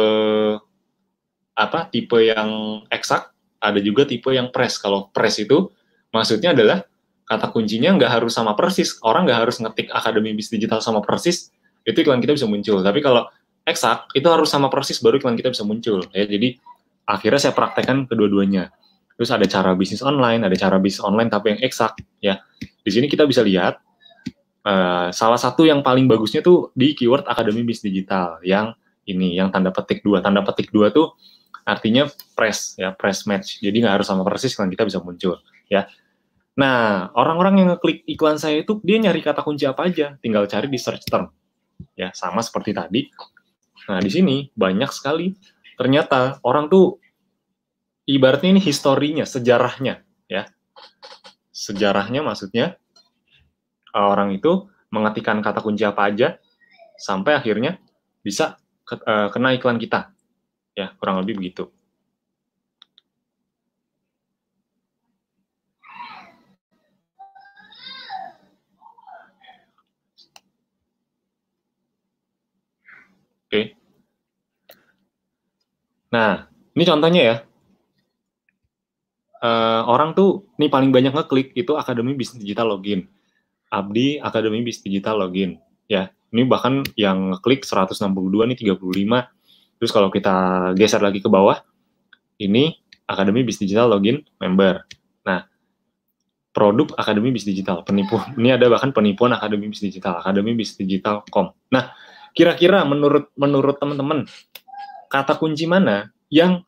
yang eksak, ada juga tipe yang press. Kalau press itu maksudnya adalah kata kuncinya nggak harus sama persis. Orang nggak harus ngetik Akademi Bisnis Digital sama persis, itu iklan kita bisa muncul. Tapi kalau eksak, itu harus sama persis baru iklan kita bisa muncul. Ya, jadi akhirnya saya praktekkan kedua-duanya. Terus ada cara bisnis online, ada cara bisnis online tapi yang eksak. Ya, di sini kita bisa lihat salah satu yang paling bagusnya tuh di keyword Akademi Bisnis Digital yang ini, yang tanda petik 2. Tanda petik 2 tuh artinya press ya, press match. Jadi nggak harus sama persis iklan kita bisa muncul ya. Nah, orang-orang yang ngeklik iklan saya itu dia nyari kata kunci apa aja, tinggal cari di search term. Ya, sama seperti tadi. Nah, di sini banyak sekali ternyata orang tuh ibaratnya ini historinya, sejarahnya ya. Sejarahnya maksudnya orang itu mengetikkan kata kunci apa aja sampai akhirnya bisa kena iklan kita. Ya, kurang lebih begitu. Oke. Nah, ini contohnya ya. Orang tuh nih paling banyak ngeklik itu Akademi Bisnis Digital Login. Abdi Akademi Bisnis Digital Login. Ya, ini bahkan yang ngeklik 162 nih 35. Terus kalau kita geser lagi ke bawah, ini Akademi Bisnis Digital Login member. Nah, produk Akademi Bisnis Digital, penipu. Ini ada bahkan penipuan Akademi Bisnis Digital, Akademi Bisnis Digital.com. Nah, kira-kira menurut teman-teman, kata kunci mana yang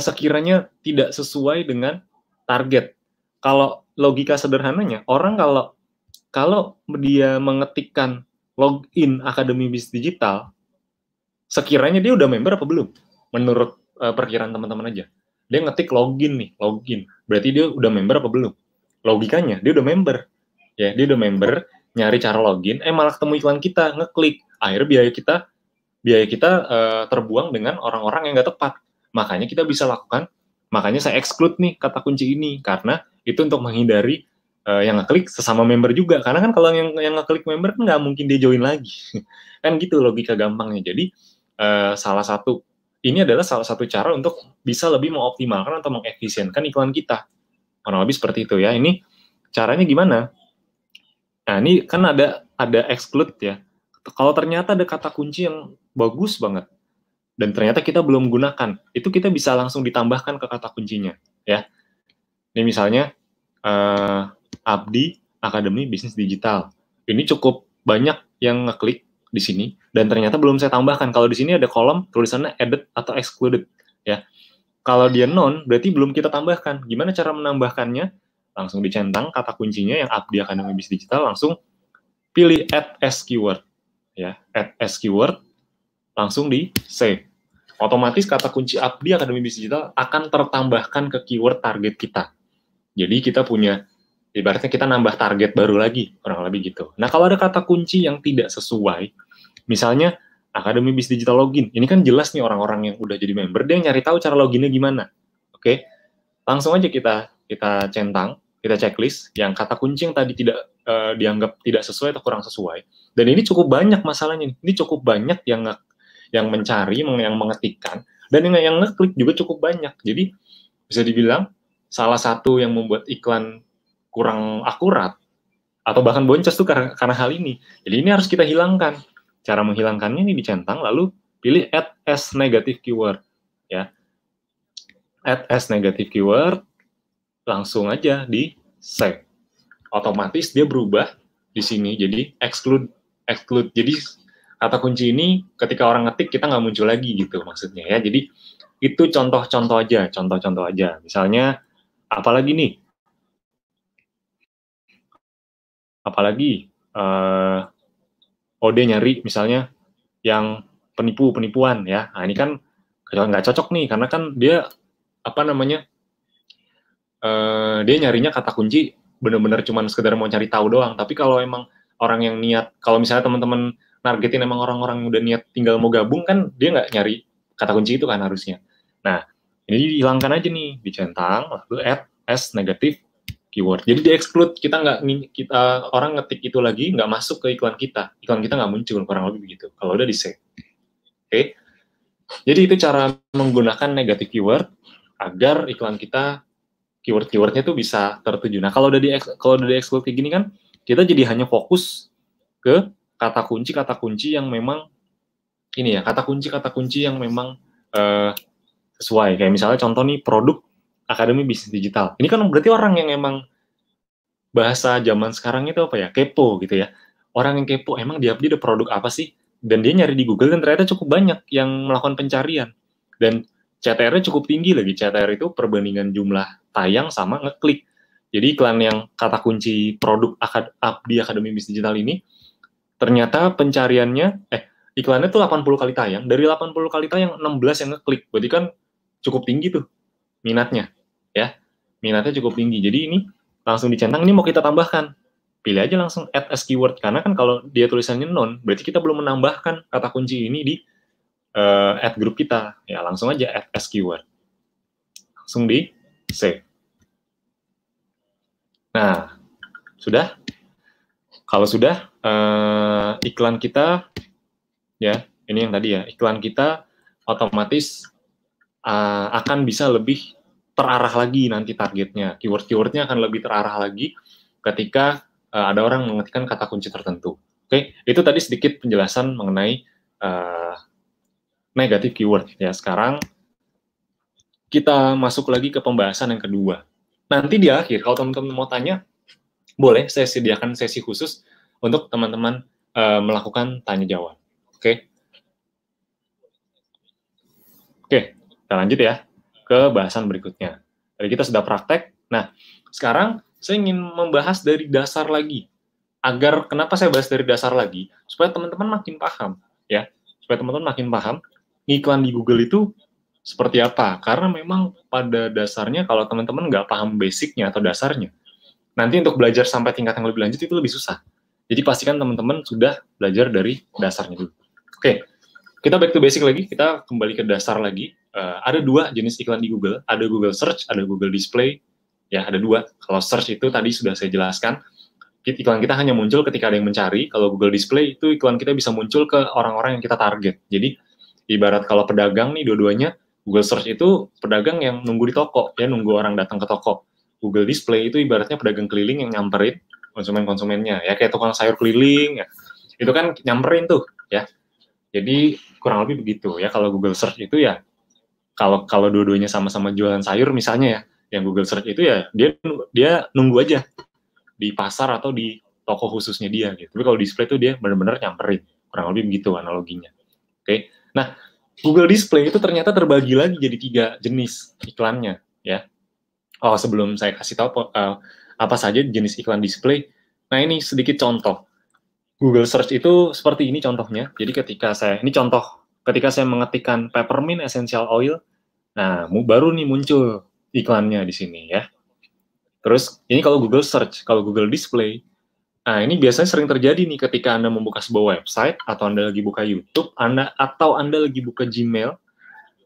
sekiranya tidak sesuai dengan target? Kalau logika sederhananya, orang kalau dia mengetikkan login Akademi Bisnis Digital, sekiranya dia udah member apa belum? Menurut perkiraan teman-teman aja. Dia ngetik login nih, login. Berarti dia udah member apa belum? Logikanya, dia udah member. Ya, dia udah member, nyari cara login, malah ketemu iklan kita, ngeklik. Akhirnya biaya kita terbuang dengan orang-orang yang nggak tepat. Makanya kita bisa lakukan, makanya saya exclude nih kata kunci ini, karena itu untuk menghindari yang ngeklik sesama member juga. Karena kan kalau yang ngeklik member kan nggak mungkin dia join lagi. Kan gitu logika gampangnya. Jadi ini adalah salah satu cara untuk bisa lebih mengoptimalkan atau mengefisienkan iklan kita. Kurang lebih seperti itu ya. Ini caranya gimana? Nah, ini kan ada exclude ya. Kalau ternyata ada kata kunci yang bagus banget dan ternyata kita belum gunakan, itu kita bisa langsung ditambahkan ke kata kuncinya ya. Ini misalnya Abdi Akademi Bisnis Digital. Ini cukup banyak yang ngeklik di sini dan ternyata belum saya tambahkan. Kalau di sini ada kolom tulisannya added atau excluded ya. Kalau dia non, berarti belum kita tambahkan. Gimana cara menambahkannya? langsung dicentang kata kuncinya yang Abdi Akademi Bisnis Digital, langsung pilih add as keyword, ya, add as keyword, langsung di save. Otomatis kata kunci Abdi Akademi Bisnis Digital akan tertambahkan ke keyword target kita. Jadi kita punya, ibaratnya kita nambah target baru lagi, kurang lebih gitu. Nah, kalau ada kata kunci yang tidak sesuai, misalnya Akademi Bisnis Digital login, ini kan jelas nih orang-orang yang udah jadi member, dia nyari tahu cara loginnya gimana. Oke, langsung aja kita centang, kita checklist yang kata kunci yang tadi tidak dianggap tidak sesuai atau kurang sesuai. Dan ini cukup banyak masalahnya nih. Ini cukup banyak yang mencari, yang mengetikkan, dan yang ngeklik juga cukup banyak. Jadi bisa dibilang salah satu yang membuat iklan kurang akurat atau bahkan boncos tuh karena hal ini. Jadi ini harus kita hilangkan. Cara menghilangkannya ini dicentang, lalu pilih add as negative keyword, ya. Add as negative keyword, langsung aja di save. Otomatis dia berubah di sini jadi exclude. Jadi kata kunci ini ketika orang ngetik kita nggak muncul lagi gitu maksudnya, ya. Jadi itu contoh-contoh aja. Misalnya apalagi nih? Apalagi Ode nyari misalnya yang penipuan, ya. Nah, ini kan nggak cocok nih karena kan dia dia nyarinya kata kunci bener-bener cuman sekedar mau cari tahu doang. Tapi kalau emang orang yang niat, kalau misalnya teman-teman nargetin emang orang-orang yang udah niat tinggal mau gabung, kan dia nggak nyari kata kunci itu kan harusnya. Nah, ini dihilangkan aja nih, dicentang, lalu add as negative keyword. Jadi di-exclude, kita orang ngetik itu lagi, nggak masuk ke iklan kita nggak muncul, kurang lebih begitu, kalau udah di-save. Oke? Jadi itu cara menggunakan negative keyword, agar iklan kita, keyword-keywordnya tuh bisa tertuju. Nah, kalau udah di-exclude kayak gini kan, kita jadi hanya fokus ke kata kunci yang memang, ini ya, kata kunci yang memang sesuai. Kayak misalnya contoh nih, produk Akademi Bisnis Digital. Ini kan berarti orang yang emang bahasa zaman sekarang itu apa ya, kepo gitu ya. Orang yang kepo, emang dia ada produk apa sih? Dan dia nyari di Google dan ternyata cukup banyak yang melakukan pencarian. Dan CTR-nya cukup tinggi lagi. CTR itu perbandingan jumlah tayang sama ngeklik. Jadi iklan yang kata kunci produk Abdi Akademi Bisnis Digital ini, ternyata pencariannya, iklannya tuh 80 kali tayang. Dari 80 kali tayang, 16 yang ngeklik. Berarti kan cukup tinggi tuh minatnya, ya. Minatnya cukup tinggi. Jadi ini langsung dicentang, ini mau kita tambahkan. Pilih aja langsung add as keyword. Karena kan kalau dia tulisannya non, berarti kita belum menambahkan kata kunci ini di add group kita. Ya, langsung aja add as keyword. Langsung di save. Nah, sudah? Kalau sudah, iklan kita, ya, ini yang tadi ya, iklan kita otomatis akan bisa lebih terarah lagi nanti targetnya. Keyword-keywordnya akan lebih terarah lagi ketika ada orang mengetikkan kata kunci tertentu. Oke, itu tadi sedikit penjelasan mengenai negatif keyword. Ya, sekarang kita masuk lagi ke pembahasan yang kedua. Nanti di akhir, kalau teman-teman mau tanya, boleh saya sediakan sesi khusus untuk teman-teman melakukan tanya-jawab. Oke? Oke, kita lanjut ya ke bahasan berikutnya. Jadi kita sudah praktek. Nah, sekarang saya ingin membahas dari dasar lagi. Agar kenapa saya bahas dari dasar lagi? Supaya teman-teman makin paham, ya. Supaya teman-teman makin paham iklan di Google itu seperti apa. Karena memang pada dasarnya kalau teman-teman nggak paham basicnya atau dasarnya, nanti untuk belajar sampai tingkat yang lebih lanjut itu lebih susah. Jadi pastikan teman-teman sudah belajar dari dasarnya dulu. Oke. Kita back to basic lagi, kita kembali ke dasar lagi. Ada dua jenis iklan di Google, ada Google Search, ada Google Display. Ya, ada dua. Kalau Search itu tadi sudah saya jelaskan, iklan kita hanya muncul ketika ada yang mencari. Kalau Google Display itu iklan kita bisa muncul ke orang-orang yang kita target. Jadi, ibarat kalau pedagang nih dua-duanya, Google Search itu pedagang yang nunggu di toko, ya, nunggu orang datang ke toko. Google Display itu ibaratnya pedagang keliling yang nyamperin konsumen-konsumennya, ya, kayak tukang sayur keliling, ya. Itu kan nyamperin tuh, ya. Jadi kurang lebih begitu ya. Kalau Google Search itu ya, kalau dua-duanya sama-sama jualan sayur misalnya ya, yang Google Search itu ya dia nunggu aja di pasar atau di toko khususnya dia gitu. Tapi kalau display itu dia benar-benar nyamperin. Kurang lebih begitu analoginya. Oke. Nah, Google Display itu ternyata terbagi lagi jadi 3 jenis iklannya ya. Oh, sebelum saya kasih tahu Apa saja jenis iklan display? Nah, ini sedikit contoh. Google Search itu seperti ini contohnya. Jadi ketika saya mengetikkan peppermint essential oil, nah baru nih muncul iklannya di sini ya. Terus ini kalau Google Search, kalau Google Display, nah ini biasanya sering terjadi nih ketika Anda membuka sebuah website atau Anda lagi buka YouTube, Anda lagi buka Gmail,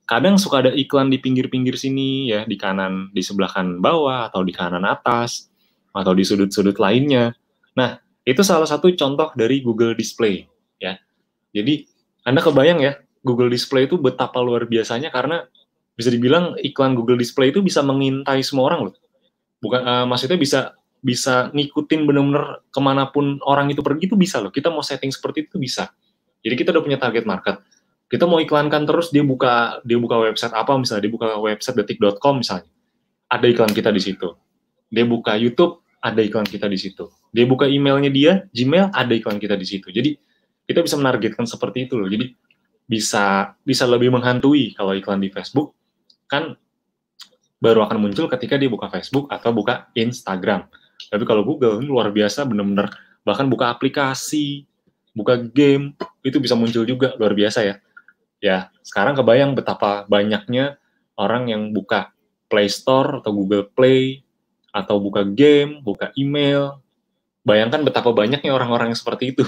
kadang suka ada iklan di pinggir-pinggir sini ya, di kanan, di sebelah kanan bawah atau di kanan atas atau di sudut-sudut lainnya. Nah, itu salah satu contoh dari Google Display ya. Jadi Anda kebayang ya, Google Display itu betapa luar biasanya karena bisa dibilang iklan Google Display itu bisa mengintai semua orang loh. Maksudnya bisa ngikutin bener-bener kemanapun orang itu pergi itu bisa loh. Kita mau setting seperti itu bisa. Jadi kita udah punya target market. Kita mau iklankan terus dia buka website apa misalnya, dia buka website detik.com misalnya. Ada iklan kita di situ. Dia buka YouTube, ada iklan kita di situ. Dia buka emailnya dia, Gmail, ada iklan kita di situ. Jadi kita bisa menargetkan seperti itu loh. Jadi bisa lebih menghantui. Kalau iklan di Facebook kan baru akan muncul ketika dia buka Facebook atau buka Instagram. Tapi kalau Google ini luar biasa, bener-bener bahkan buka aplikasi, buka game, itu bisa muncul juga, luar biasa ya. Ya, sekarang kebayang betapa banyaknya orang yang buka Play Store atau Google Play, atau buka game, buka email. Bayangkan betapa banyaknya orang-orang yang seperti itu.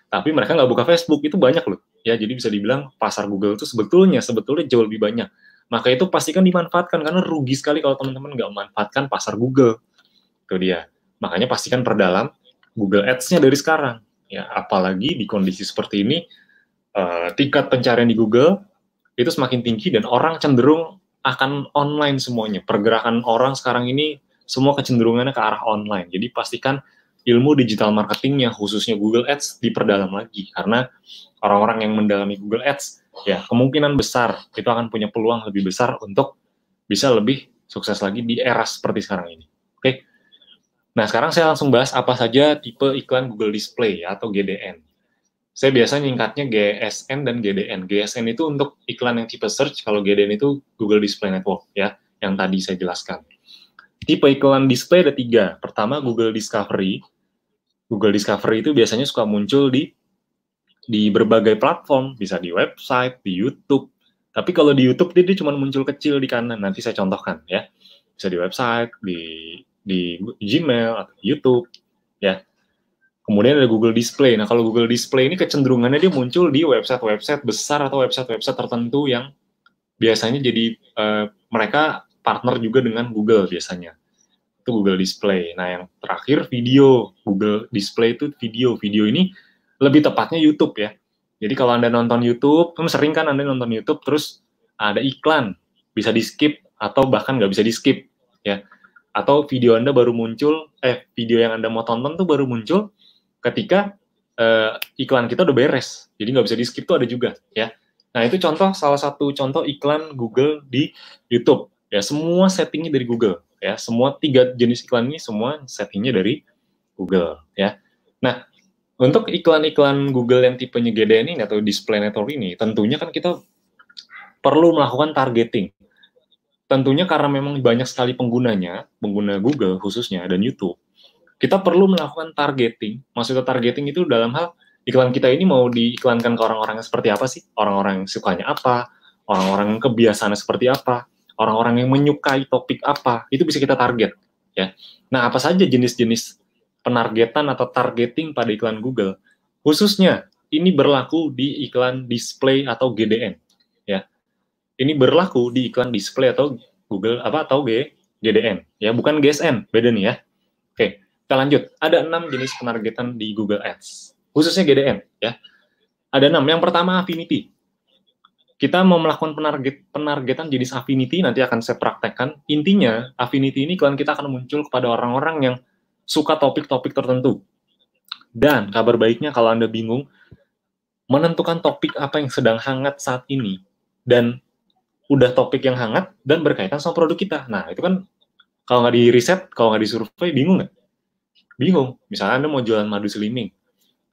Tapi mereka nggak buka Facebook, itu banyak loh. Ya, jadi bisa dibilang pasar Google itu sebetulnya jauh lebih banyak. Maka itu pastikan dimanfaatkan, karena rugi sekali kalau teman-teman nggak memanfaatkan pasar Google. Itu dia. Makanya pastikan perdalam Google Ads-nya dari sekarang. Ya, apalagi di kondisi seperti ini, tingkat pencarian di Google itu semakin tinggi dan orang cenderung akan online semuanya. Pergerakan orang sekarang ini semua kecenderungannya ke arah online. Jadi pastikan ilmu digital marketingnya, khususnya Google Ads, diperdalam lagi. Karena orang-orang yang mendalami Google Ads, ya kemungkinan besar itu akan punya peluang lebih besar untuk bisa lebih sukses lagi di era seperti sekarang ini. Oke. Nah, sekarang saya langsung bahas apa saja tipe iklan Google Display atau GDN. Saya biasa nyingkatnya GSN dan GDN. GSN itu untuk iklan yang tipe search, kalau GDN itu Google Display Network ya, yang tadi saya jelaskan. Tipe iklan display ada 3. Pertama, Google Discovery. Google Discovery itu biasanya suka muncul di berbagai platform, bisa di website, di YouTube. Tapi kalau di YouTube dia cuma muncul kecil di kanan. Nanti saya contohkan ya. Bisa di website, di Gmail atau YouTube ya. Kemudian ada Google Display. Nah, kalau Google Display ini kecenderungannya dia muncul di website-website besar atau website-website tertentu yang biasanya jadi mereka partner juga dengan Google biasanya. Itu Google Display. Nah, yang terakhir video. Google Display itu video. Video ini lebih tepatnya YouTube ya. Jadi kalau Anda nonton YouTube, kan sering kan Anda nonton YouTube terus ada iklan, bisa di-skip atau bahkan nggak bisa di-skip ya. Atau video Anda baru muncul, video yang Anda mau tonton tuh baru muncul ketika iklan kita udah beres. Jadi nggak bisa di-skip tuh ada juga ya. Nah, itu salah satu contoh iklan Google di YouTube. Ya, semua settingnya dari Google ya. Semua 3 jenis iklan ini semua settingnya dari Google ya. Nah, untuk iklan-iklan Google yang tipenya GDN ini atau display network ini, tentunya kan kita perlu melakukan targeting. Tentunya karena memang banyak sekali pengguna Google khususnya dan YouTube, kita perlu melakukan targeting. Maksudnya targeting itu dalam hal iklan kita ini mau diiklankan ke orang-orang yang seperti apa sih? Orang-orang yang sukanya apa? Orang-orang yang kebiasaannya seperti apa? Orang-orang yang menyukai topik apa? Itu bisa kita target. Ya. Nah, apa saja jenis-jenis penargetan atau targeting pada iklan Google? Khususnya, ini berlaku di iklan display atau GDN. Ya. Ini berlaku di iklan display atau Google atau GDN. Ya, bukan GSN. Beda nih ya. Oke. Kita lanjut. Ada 6 jenis penargetan di Google Ads. Khususnya GDN. Ya. Ada 6. Yang pertama, affinity. Kita mau melakukan penargetan jenis affinity, nanti akan saya praktekkan. Intinya, affinity ini iklan kita akan muncul kepada orang-orang yang suka topik-topik tertentu. Dan kabar baiknya kalau Anda bingung menentukan topik apa yang sedang hangat saat ini, dan udah topik yang hangat dan berkaitan sama produk kita. Nah, itu kan kalau nggak di riset, kalau nggak disurvei, bingung nggak? Bingung. Misalnya Anda mau jualan madu slimming,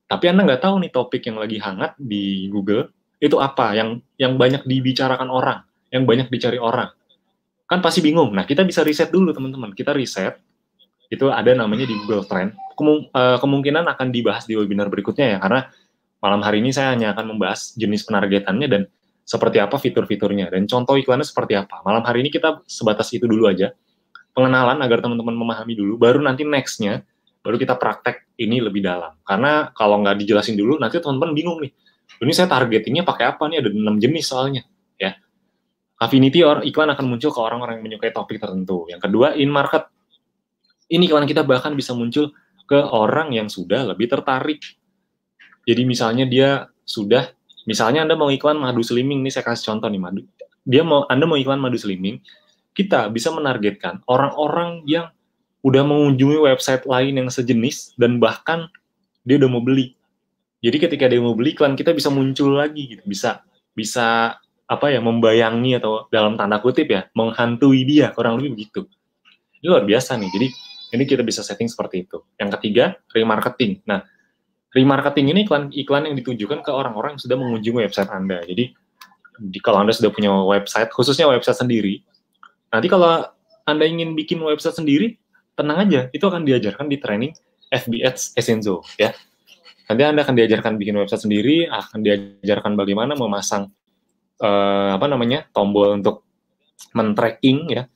tapi Anda nggak tahu nih topik yang lagi hangat di Google, itu apa, yang banyak dibicarakan orang, yang banyak dicari orang. Kan pasti bingung. Nah, kita bisa riset dulu, teman-teman. Kita riset, Itu ada namanya di Google Trend. Kemungkinan akan dibahas di webinar berikutnya ya, karena malam hari ini saya hanya akan membahas jenis penargetannya dan seperti apa fitur-fiturnya, dan contoh iklannya seperti apa. Malam hari ini kita sebatas itu dulu aja, pengenalan agar teman-teman memahami dulu, baru nanti next-nya, baru kita praktek ini lebih dalam. Karena kalau nggak dijelasin dulu, nanti teman-teman bingung nih, ini saya targetingnya pakai apa nih, ada 6 jenis soalnya. Ya. Affinity iklan akan muncul ke orang-orang yang menyukai topik tertentu. Yang kedua, in-market. Ini iklan kita bahkan bisa muncul ke orang yang sudah lebih tertarik. Jadi misalnya misalnya Anda mau iklan madu slimming, nih saya kasih contoh nih, Anda mau iklan madu slimming, kita bisa menargetkan orang-orang yang udah mengunjungi website lain yang sejenis dan bahkan dia udah mau beli. Jadi ketika dia mau beli, iklan kita bisa muncul lagi gitu. Bisa membayangi atau dalam tanda kutip ya, menghantui dia, kurang lebih begitu. Ini luar biasa nih. Jadi ini kita bisa setting seperti itu. Yang ketiga, remarketing. Nah, remarketing ini iklan yang ditujukan ke orang-orang yang sudah mengunjungi website Anda. Jadi kalau Anda sudah punya website, khususnya website sendiri, nanti kalau Anda ingin bikin website sendiri, tenang aja, itu akan diajarkan di training FB Ads Essenzo ya. Nanti Anda akan diajarkan bikin website sendiri, akan diajarkan bagaimana memasang tombol untuk men-tracking ya,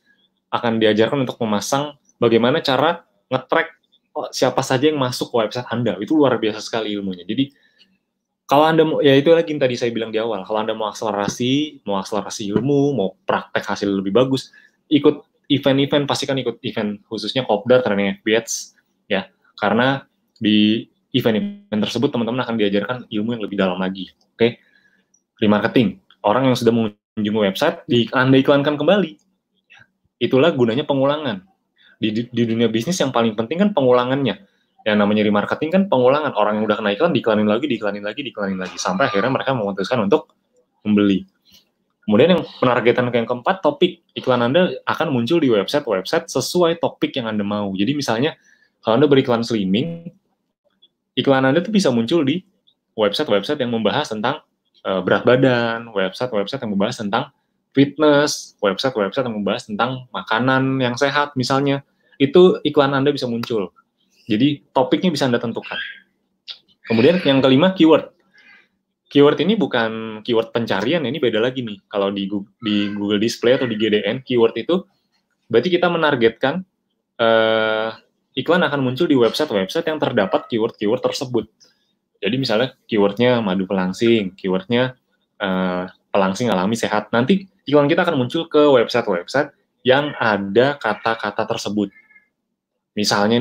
akan diajarkan untuk memasang bagaimana cara nge-track siapa saja yang masuk ke website Anda. Itu luar biasa sekali ilmunya. Jadi kalau Anda mau, ya itu lagi yang tadi saya bilang di awal, kalau Anda mau akselerasi ilmu, mau praktek hasil lebih bagus, ikut event-event, pastikan ikut event khususnya Kopdar, training FB Ads ya, karena di event-event tersebut teman-teman akan diajarkan ilmu yang lebih dalam lagi. Oke. Remarketing, orang yang sudah mengunjungi website, Anda iklankan kembali. Itulah gunanya pengulangan. Di dunia bisnis yang paling penting kan pengulangannya. Yang namanya remarketing kan pengulangan. Orang yang udah kena iklan, diiklanin lagi, sampai akhirnya mereka memutuskan untuk membeli. Kemudian yang penargetan yang keempat, topik. Iklan Anda akan muncul di website sesuai topik yang Anda mau. Jadi misalnya, kalau Anda beriklan slimming, iklan Anda tuh bisa muncul di website yang membahas tentang berat badan, website yang membahas tentang fitness, website yang membahas tentang makanan yang sehat misalnya, itu iklan Anda bisa muncul. Jadi topiknya bisa Anda tentukan. Kemudian yang kelima, keyword. Keyword ini bukan keyword pencarian, ini beda lagi nih. Kalau di Google Display atau di GDN, keyword itu berarti kita menargetkan iklan akan muncul di website yang terdapat keyword-keyword tersebut. Jadi misalnya keywordnya madu pelangsing, keywordnya pelangsing alami sehat. Nanti iklan kita akan muncul ke website yang ada kata-kata tersebut. Misalnya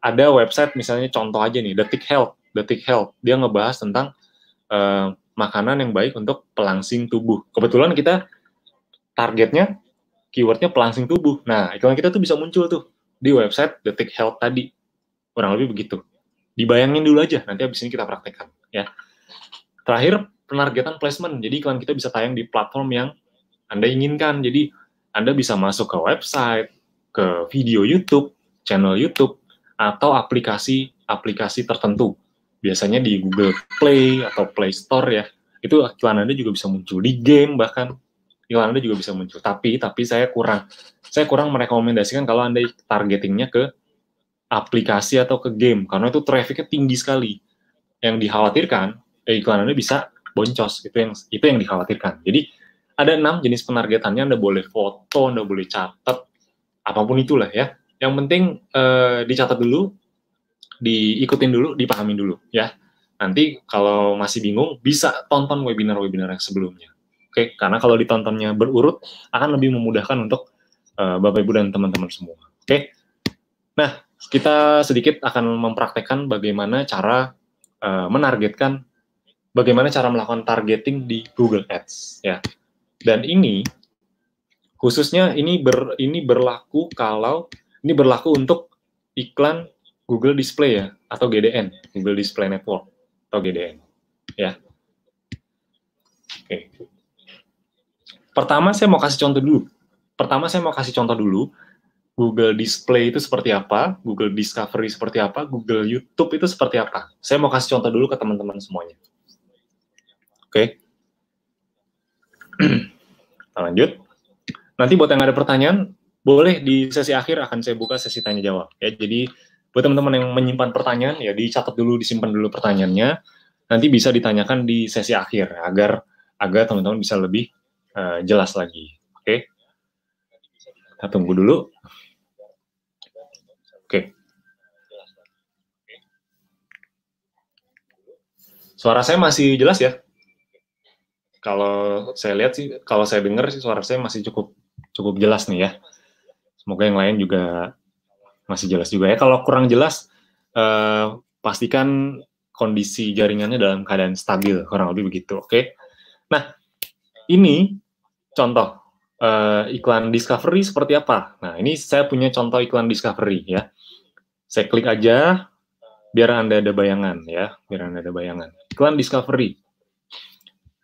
ada website, misalnya contoh aja nih, Detik Health. Dia ngebahas tentang makanan yang baik untuk pelangsing tubuh. Kebetulan kita targetnya keywordnya pelangsing tubuh. Nah, iklan kita tuh bisa muncul tuh di website Detik Health tadi. Kurang lebih begitu. Dibayangin dulu aja, nanti habis ini kita praktekkan. Ya. Terakhir, penargetan placement. Jadi iklan kita bisa tayang di platform yang Anda inginkan. Jadi Anda bisa masuk ke website, ke video YouTube, channel YouTube, atau aplikasi tertentu. Biasanya di Google Play atau Play Store ya. Itu iklan Anda juga bisa muncul. Di game bahkan iklan Anda juga bisa muncul. Tapi saya kurang merekomendasikan kalau Anda targetingnya ke aplikasi atau ke game, karena itu trafficnya tinggi sekali. Yang dikhawatirkan, iklan Anda bisa boncos, itu yang dikhawatirkan. Jadi ada 6 jenis penargetannya, Anda boleh foto, Anda boleh catat, apapun itulah ya. Yang penting dicatat dulu, diikutin dulu, dipahamin dulu ya. Nanti kalau masih bingung, bisa tonton webinar-webinar yang sebelumnya. Oke, karena kalau ditontonnya berurut akan lebih memudahkan untuk Bapak Ibu dan teman-teman semua. Oke. Nah, kita sedikit akan mempraktekkan bagaimana cara menargetkan, bagaimana cara melakukan targeting di Google Ads ya. Dan ini khususnya ini berlaku untuk iklan Google Display ya, atau GDN, Google Display Network atau GDN ya. Oke. Pertama saya mau kasih contoh dulu. Google Display itu seperti apa, Google Discovery seperti apa, Google YouTube itu seperti apa. Saya mau kasih contoh dulu ke teman-teman semuanya. Oke. Kita lanjut. Nanti buat yang ada pertanyaan, boleh di sesi akhir akan saya buka sesi tanya jawab ya. Jadi buat teman-teman yang menyimpan pertanyaan ya dicatat dulu, disimpan dulu pertanyaannya. Nanti bisa ditanyakan di sesi akhir agar teman-teman bisa lebih jelas lagi. Oke. Kita tunggu dulu. Oke. Suara saya masih jelas ya? Kalau saya lihat sih, kalau saya dengar sih suara saya masih cukup jelas nih ya. Semoga yang lain juga masih jelas juga ya. Kalau kurang jelas, pastikan kondisi jaringannya dalam keadaan stabil, kurang lebih begitu. Oke. Nah, ini contoh iklan discovery seperti apa. Nah, ini saya punya contoh iklan discovery ya. Saya klik aja biar Anda ada bayangan ya, biar Anda ada bayangan. Iklan discovery.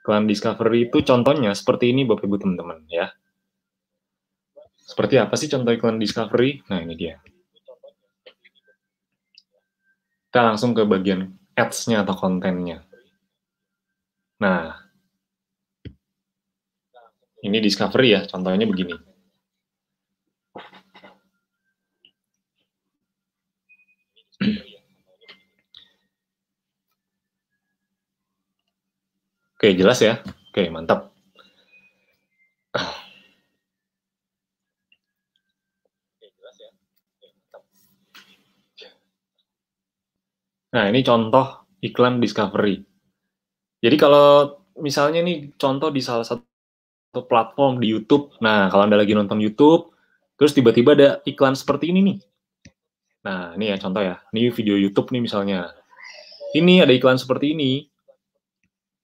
Iklan discovery itu contohnya seperti ini Bapak Ibu teman-teman ya. Seperti apa sih contoh iklan discovery? Nah, ini dia. Kita langsung ke bagian ads-nya atau kontennya. Nah, ini discovery ya, contohnya begini. Oke, jelas ya? Oke, mantap. Nah, ini contoh iklan discovery. Jadi kalau misalnya nih contoh di salah satu platform di YouTube. Nah, kalau Anda lagi nonton YouTube, terus tiba-tiba ada iklan seperti ini nih. Nah, ini ya contoh ya. Ini video YouTube nih misalnya. Ini ada iklan seperti ini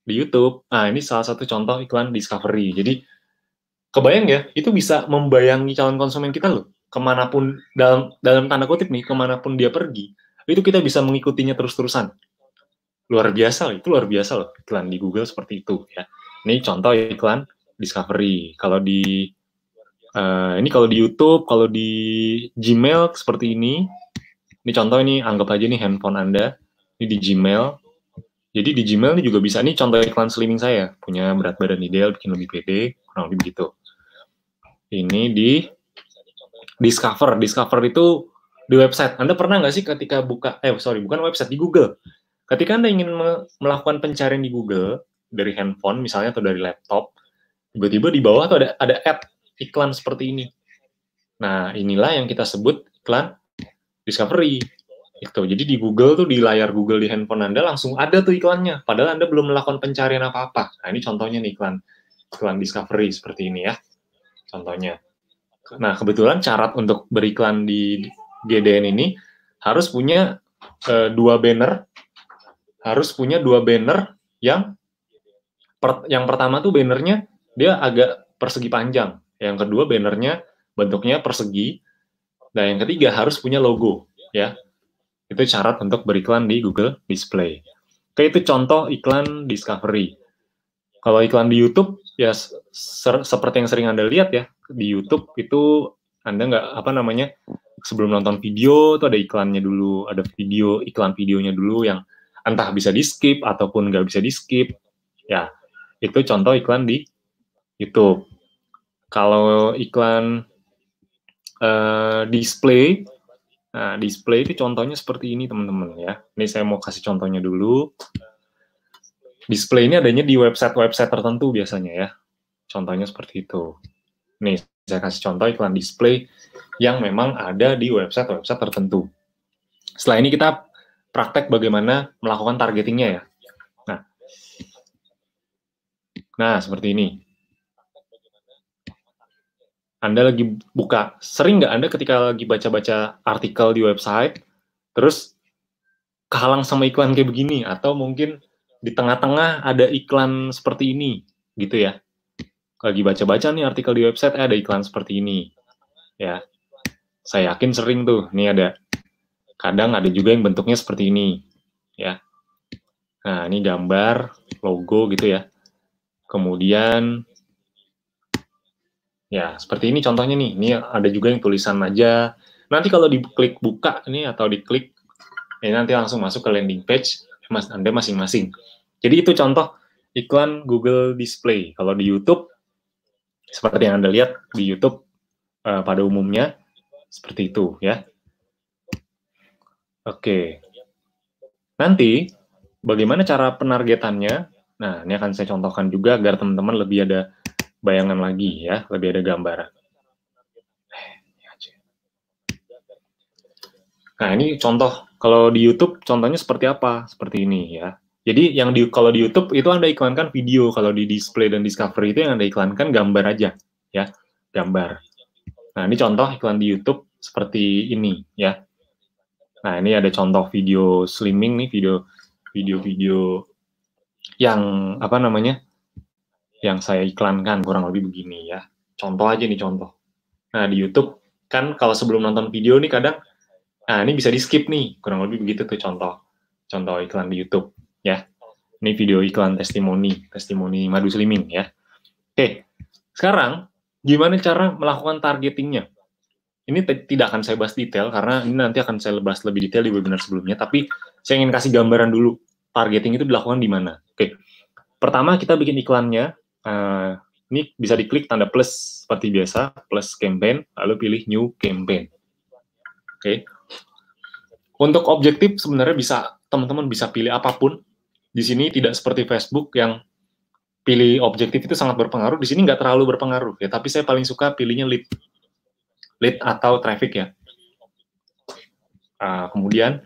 di YouTube. Nah, ini salah satu contoh iklan discovery. Jadi, kebayang ya, itu bisa membayangi calon konsumen kita loh. Kemanapun, dalam tanda kutip nih, kemanapun dia pergi, itu kita bisa mengikutinya terus-terusan. Luar biasa, itu luar biasa loh, iklan di Google seperti itu ya. Ini contoh iklan discovery. Kalau di ini kalau di YouTube, kalau di Gmail seperti ini. Ini contoh ini, anggap aja nih handphone Anda. Ini di Gmail. Jadi di Gmail ini juga bisa. Ini contoh iklan slimming saya. Punya berat badan ideal, bikin lebih pede, kurang lebih begitu. Ini di Discover. Discover itu di website. Anda pernah nggak sih ketika buka, bukan website, di Google. Ketika Anda ingin melakukan pencarian di Google, dari handphone misalnya atau dari laptop, tiba-tiba di bawah tuh ada ad iklan seperti ini. Nah, inilah yang kita sebut iklan discovery. Itu. Jadi di Google tuh, di layar Google di handphone Anda langsung ada tuh iklannya. Padahal Anda belum melakukan pencarian apa-apa. Nah, ini contohnya nih iklan discovery seperti ini ya. Contohnya. Nah, kebetulan syarat untuk beriklan di GDN ini harus punya dua banner. Harus punya dua banner yang pertama tuh bannernya dia agak persegi panjang. Yang kedua bannernya bentuknya persegi. Dan yang ketiga harus punya logo ya. Itu syarat untuk beriklan di Google Display. Oke, itu contoh iklan discovery. Kalau iklan di YouTube, ya seperti yang sering Anda lihat ya, di YouTube itu Anda nggak, sebelum nonton video, itu ada iklannya dulu, ada iklan videonya dulu yang entah bisa di-skip ataupun nggak bisa di-skip. Ya, itu contoh iklan di YouTube. Kalau iklan display, nah, display itu contohnya seperti ini, teman-teman ya. Ini saya mau kasih contohnya dulu. Display ini adanya di website-website tertentu biasanya ya. Contohnya seperti itu. Nih, saya kasih contoh iklan display yang memang ada di website-website tertentu. Setelah ini kita praktek bagaimana melakukan targetingnya ya. Nah, seperti ini. Anda lagi buka, sering nggak Anda ketika lagi baca-baca artikel di website, terus kehalang sama iklan kayak begini, atau mungkin di tengah-tengah ada iklan seperti ini, gitu ya. Lagi baca-baca nih artikel di website, ada iklan seperti ini. Ya, saya yakin sering tuh, ini ada. Kadang ada juga yang bentuknya seperti ini. Ya. Nah, ini gambar, logo gitu ya. Kemudian, ya, seperti ini contohnya nih. Ini ada juga yang tulisan aja. Nanti kalau diklik buka nih, atau diklik, ini nanti langsung masuk ke landing page Anda masing-masing. Jadi itu contoh iklan Google Display. Kalau di YouTube, seperti yang Anda lihat di YouTube, pada umumnya seperti itu ya. Oke. Nanti bagaimana cara penargetannya? Nah, ini akan saya contohkan juga agar teman-teman lebih ada bayangan lagi ya, lebih ada gambaran. Nah, ini contoh. Kalau di YouTube, contohnya seperti apa? Seperti ini ya. Jadi, kalau di YouTube itu Anda iklankan video. Kalau di display dan discovery itu yang Anda iklankan gambar aja. Ya, gambar. Nah, ini contoh iklan di YouTube seperti ini ya. Nah, ini ada contoh video slimming nih, video yang apa namanya? Yang saya iklankan kurang lebih begini ya. Contoh aja nih contoh. Nah, di YouTube kan kalau sebelum nonton video nih kadang ini bisa di-skip nih. Kurang lebih begitu tuh contoh iklan di YouTube ya. Ini video iklan testimoni madu slimming ya. Oke. Sekarang gimana cara melakukan targetingnya? Ini tidak akan saya bahas detail karena ini nanti akan saya bahas lebih detail di webinar sebelumnya, tapi saya ingin kasih gambaran dulu targeting itu dilakukan di mana. Oke. Pertama kita bikin iklannya. Ini bisa diklik tanda plus seperti biasa, plus campaign, lalu pilih new campaign. Oke. Untuk objektif sebenarnya teman-teman bisa pilih apapun. Di sini tidak seperti Facebook yang pilih objektif itu sangat berpengaruh. Di sini nggak terlalu berpengaruh ya, tapi saya paling suka pilihnya lead atau traffic ya. Kemudian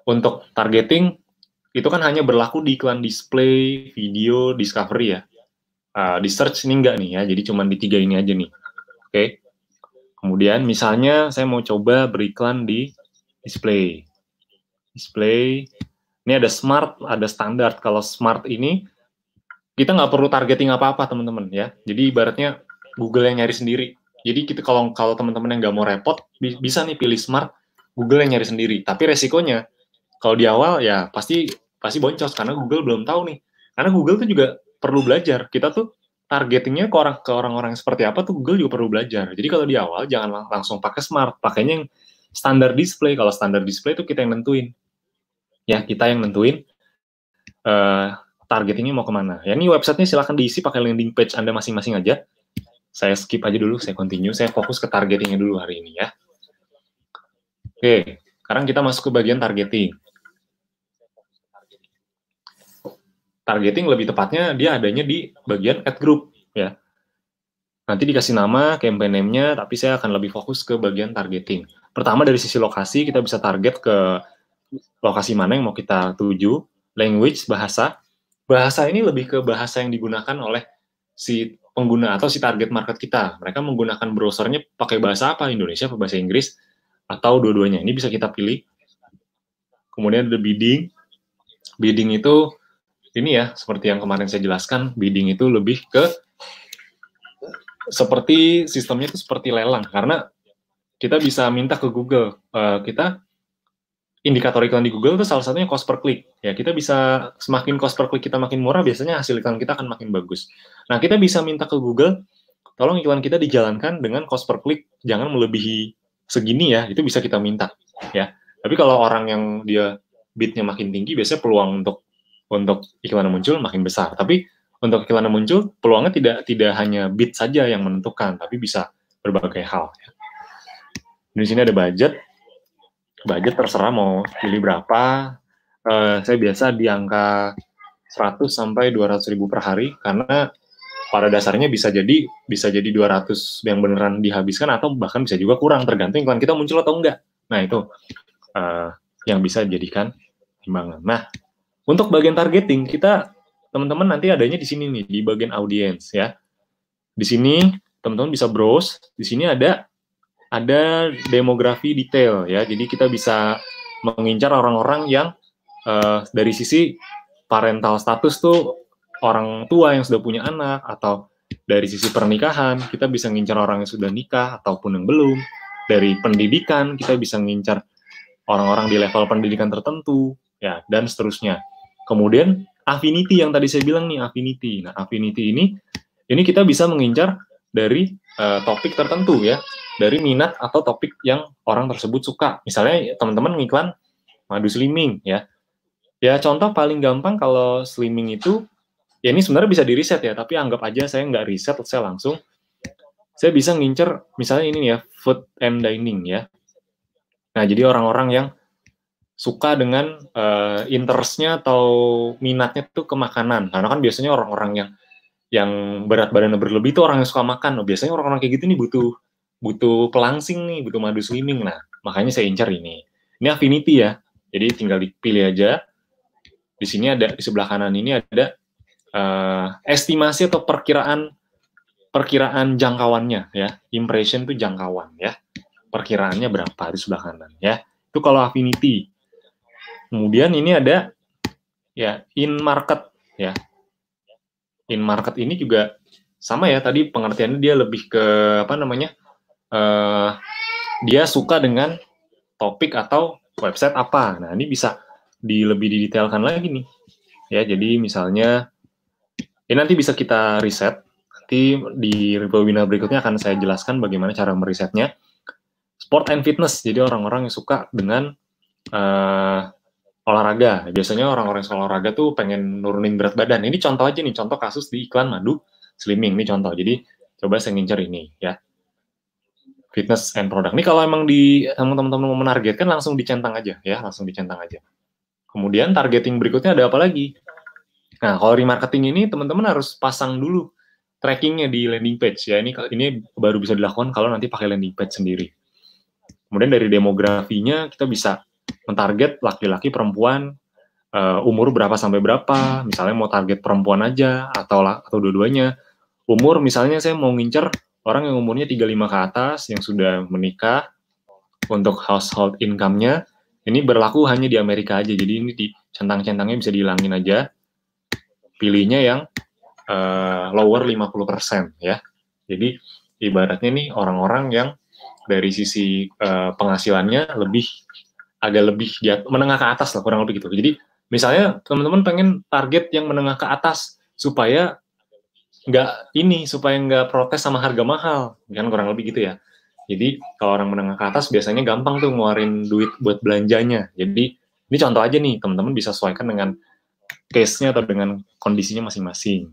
untuk targeting itu kan hanya berlaku di iklan display, video, discovery ya. Di search ini enggak nih ya, jadi cuma di 3 ini aja nih. Oke. Kemudian misalnya saya mau coba beriklan di display. Ini ada smart, ada standar. Kalau smart ini kita nggak perlu targeting apa-apa teman-teman ya. Jadi ibaratnya Google yang nyari sendiri. Jadi kita kalau teman-teman yang nggak mau repot, bisa nih pilih smart, Google yang nyari sendiri. Tapi resikonya kalau di awal ya pasti boncos karena Google belum tahu nih. Karena Google tuh juga perlu belajar. Kita tuh targetingnya ke orang-orang yang seperti apa tuh Google juga perlu belajar. Jadi kalau di awal jangan langsung pakai smart, pakainya yang standar display. Kalau standar display itu kita yang nentuin. Ya, kita yang nentuin targetingnya mau kemana. Ya, ini websitenya silahkan diisi pakai landing page Anda masing-masing aja. Saya skip aja dulu, saya continue. Saya fokus ke targetingnya dulu hari ini ya. Oke, sekarang kita masuk ke bagian targeting. Targeting lebih tepatnya dia adanya di bagian add group ya. Nanti dikasih nama, campaign name-nya, tapi saya akan lebih fokus ke bagian targeting. Pertama dari sisi lokasi, kita bisa target ke lokasi mana yang mau kita tuju, language, bahasa. Bahasa ini lebih ke bahasa yang digunakan oleh si pengguna atau si target market kita. Mereka menggunakan browsernya pakai bahasa apa? Indonesia atau bahasa Inggris? Atau dua-duanya. Ini bisa kita pilih. Kemudian ada bidding. Bidding itu, ini ya, seperti yang kemarin saya jelaskan, bidding itu lebih ke seperti sistemnya itu seperti lelang. Karena kita bisa minta ke Google. Indikator iklan di Google itu salah satunya cost per click. Ya, kita bisa semakin cost per click kita makin murah, biasanya hasil iklan kita akan makin bagus. Nah, kita bisa minta ke Google, tolong iklan kita dijalankan dengan cost per click jangan melebihi segini ya, itu bisa kita minta ya. Tapi kalau orang yang dia bidnya makin tinggi, biasanya peluang untuk iklan muncul makin besar. Tapi untuk iklan muncul, peluangnya tidak hanya bid saja yang menentukan, tapi bisa berbagai hal. Ya. Di sini ada budget terserah mau pilih berapa. Saya biasa di angka 100 sampai 200 ribu per hari karena pada dasarnya bisa jadi 200 yang beneran dihabiskan atau bahkan bisa juga kurang tergantung iklan kita muncul atau enggak. Nah itu yang bisa dijadikan timbangan. Nah untuk bagian targeting kita teman-teman nanti adanya di sini nih di bagian audience ya. Di sini teman-teman bisa browse. Di sini ada demografi detail ya. Jadi kita bisa mengincar orang-orang yang dari sisi parental status tuh orang tua yang sudah punya anak, atau dari sisi pernikahan kita bisa ngincar orang yang sudah nikah ataupun yang belum. Dari pendidikan kita bisa ngincar orang-orang di level pendidikan tertentu ya, dan seterusnya. Kemudian affinity yang tadi saya bilang nih, affinity. Nah, affinity ini kita bisa mengincar dari topik tertentu ya, dari minat atau topik yang orang tersebut suka. Misalnya teman-teman ngiklan madu slimming ya. Ya contoh paling gampang kalau slimming itu, ya ini sebenarnya bisa di riset ya, tapi anggap aja saya nggak riset, saya langsung saya bisa ngincer misalnya ini nih ya, food and dining ya. Nah, jadi orang-orang yang suka dengan interest-nya atau minatnya tuh ke makanan. Karena kan biasanya orang-orang yang berat badannya berlebih itu orang yang suka makan. Oh, biasanya orang-orang kayak gitu nih butuh butuh pelangsing nih, butuh madu slimming. Nah, makanya saya incar ini. Ini affinity ya. Jadi tinggal dipilih aja. Di sini ada di sebelah kanan ini ada estimasi atau perkiraan jangkauannya ya. Impression itu jangkauan ya. Perkiraannya berapa di sebelah kanan ya. Itu kalau affinity. Kemudian ini ada ya in market ya. In market ini juga sama ya, tadi pengertiannya dia lebih ke apa namanya? Dia suka dengan topik atau website apa. Nah, ini bisa lebih didetailkan lagi nih. Ya, jadi misalnya ini nanti bisa kita riset. Nanti di webinar berikutnya akan saya jelaskan bagaimana cara merisetnya. Sport and fitness. Jadi orang-orang yang suka dengan olahraga. Biasanya orang-orang yang suka olahraga tuh pengen nurunin berat badan. Ini contoh aja nih, contoh kasus di iklan madu slimming. Ini contoh. Jadi coba saya ngincer ini ya. Fitness and product. Ini kalau emang teman-teman mau menargetkan langsung dicentang aja ya, langsung dicentang aja. Kemudian targeting berikutnya ada apa lagi? Nah, kalau remarketing ini teman-teman harus pasang dulu trackingnya di landing page ya. Ini baru bisa dilakukan kalau nanti pakai landing page sendiri. Kemudian dari demografinya kita bisa mentarget laki-laki, perempuan, umur berapa sampai berapa. Misalnya mau target perempuan aja atau dua-duanya. Umur misalnya saya mau ngincer orang yang umurnya 35 ke atas yang sudah menikah. Untuk household income-nya ini berlaku hanya di Amerika aja. Jadi ini di centang-centangnya bisa dihilangin aja. Pilihnya yang lower 50% ya. Jadi ibaratnya nih orang-orang yang dari sisi penghasilannya agak lebih menengah ke atas lah, kurang lebih gitu. Jadi misalnya teman-teman pengen target yang menengah ke atas supaya nggak protes sama harga mahal, kan kurang lebih gitu ya. Jadi kalau orang menengah ke atas biasanya gampang tuh ngeluarin duit buat belanjanya. Jadi ini contoh aja nih, teman-teman bisa sesuaikan dengan case-nya atau dengan kondisinya masing-masing.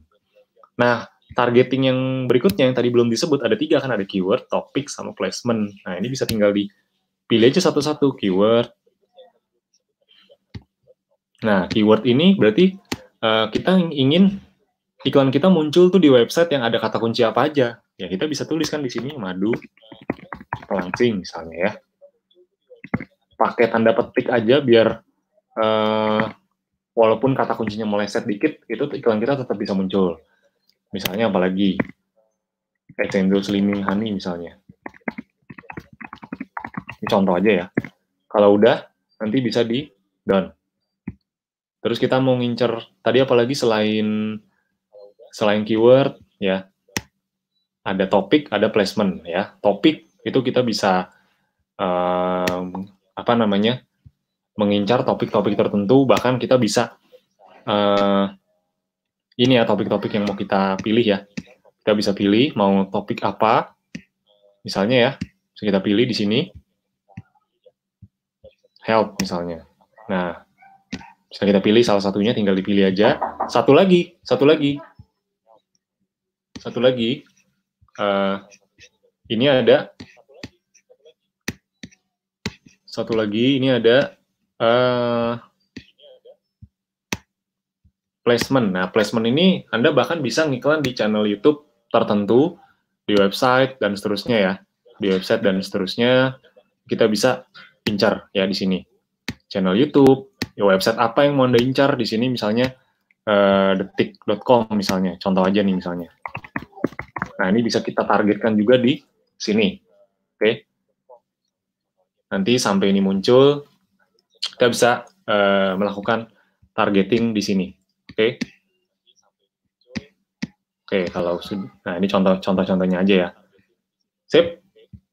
Nah, targeting yang berikutnya yang tadi belum disebut ada 3 kan, ada keyword, topik, sama placement. Nah, ini bisa tinggal dipilih aja satu-satu keyword. Nah, keyword ini berarti kita ingin iklan kita muncul tuh di website yang ada kata kunci apa aja. Ya, kita bisa tuliskan di sini madu pelangsing misalnya ya. Pakai tanda petik aja biar walaupun kata kuncinya meleset dikit, itu iklan kita tetap bisa muncul. Misalnya apalagi Essential Slimming Honey misalnya. Ini contoh aja ya. Kalau udah, nanti bisa di done. Terus kita mau ngincer tadi apalagi selain keyword ya, ada topik, ada placement ya. Topik itu kita bisa mengincar topik-topik tertentu, bahkan kita bisa ini ya topik-topik yang mau kita pilih ya. Kita bisa pilih mau topik apa, misalnya ya, bisa kita pilih di sini health misalnya. Nah, bisa kita pilih salah satunya, tinggal dipilih aja. Satu lagi, ini ada placement. Nah, placement ini Anda bahkan bisa ngiklan di channel YouTube tertentu, di website dan seterusnya ya. Di website dan seterusnya kita bisa incar ya di sini. Channel YouTube, ya website apa yang mau Anda incar di sini misalnya detik.com misalnya. Contoh aja nih misalnya. Nah, ini bisa kita targetkan juga di sini. Oke. Nanti sampai ini muncul, kita bisa melakukan targeting di sini. Oke. Oke, nah ini contoh-contohnya aja ya. Sip.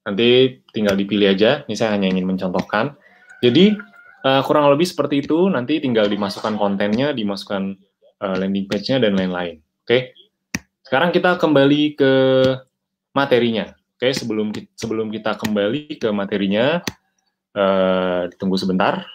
Nanti tinggal dipilih aja. Ini saya hanya ingin mencontohkan. Jadi kurang lebih seperti itu. Nanti tinggal dimasukkan kontennya, dimasukkan landing page-nya dan lain-lain. Oke. Sekarang kita kembali ke materinya. Oke, sebelum kita kembali ke materinya, tunggu sebentar.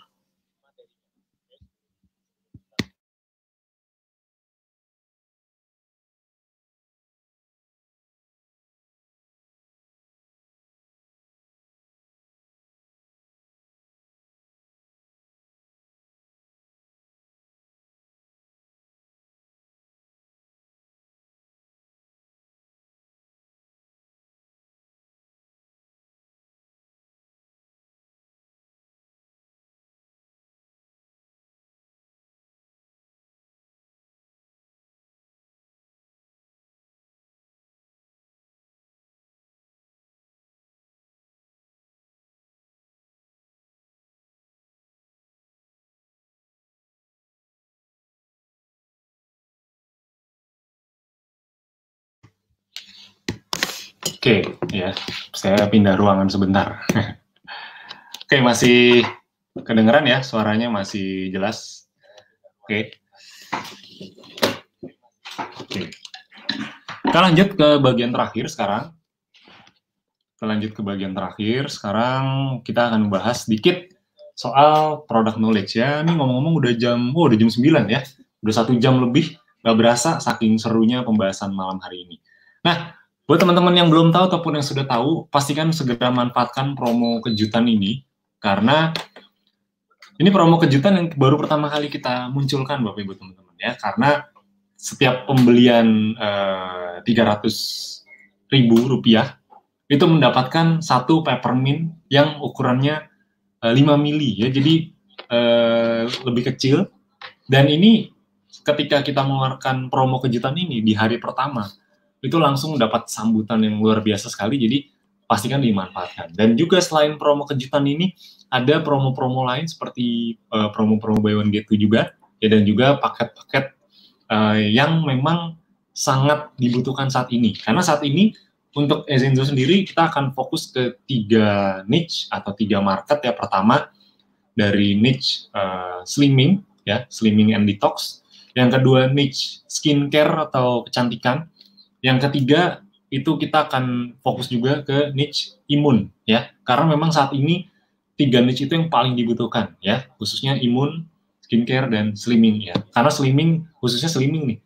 Oke, ya, saya pindah ruangan sebentar. Oke, masih kedengeran ya, suaranya masih jelas. Oke. Kita lanjut ke bagian terakhir sekarang. Sekarang kita akan bahas sedikit soal product knowledge ya. Ini ngomong-ngomong udah jam 9 ya. Udah 1 jam lebih, nggak berasa saking serunya pembahasan malam hari ini. Nah, buat teman-teman yang belum tahu ataupun yang sudah tahu, pastikan segera manfaatkan promo kejutan ini, karena ini promo kejutan yang baru pertama kali kita munculkan Bapak Ibu teman-teman ya, karena setiap pembelian 300.000 rupiah itu mendapatkan satu peppermint yang ukurannya 5 mili ya, jadi lebih kecil. Dan ini ketika kita mengeluarkan promo kejutan ini di hari pertama, itu langsung dapat sambutan yang luar biasa sekali, jadi pastikan dimanfaatkan. Dan juga selain promo kejutan ini, ada promo-promo lain seperti promo-promo buy one get two juga, ya, dan juga paket-paket yang memang sangat dibutuhkan saat ini. Karena saat ini untuk Ezenzo sendiri kita akan fokus ke 3 niche atau 3 market ya. Pertama dari niche slimming ya, slimming and detox. Yang kedua niche skincare atau kecantikan. Yang ketiga itu kita akan fokus juga ke niche imun ya. Karena memang saat ini 3 niche itu yang paling dibutuhkan ya, khususnya imun, skincare, dan slimming ya. Karena slimming, khususnya slimming nih,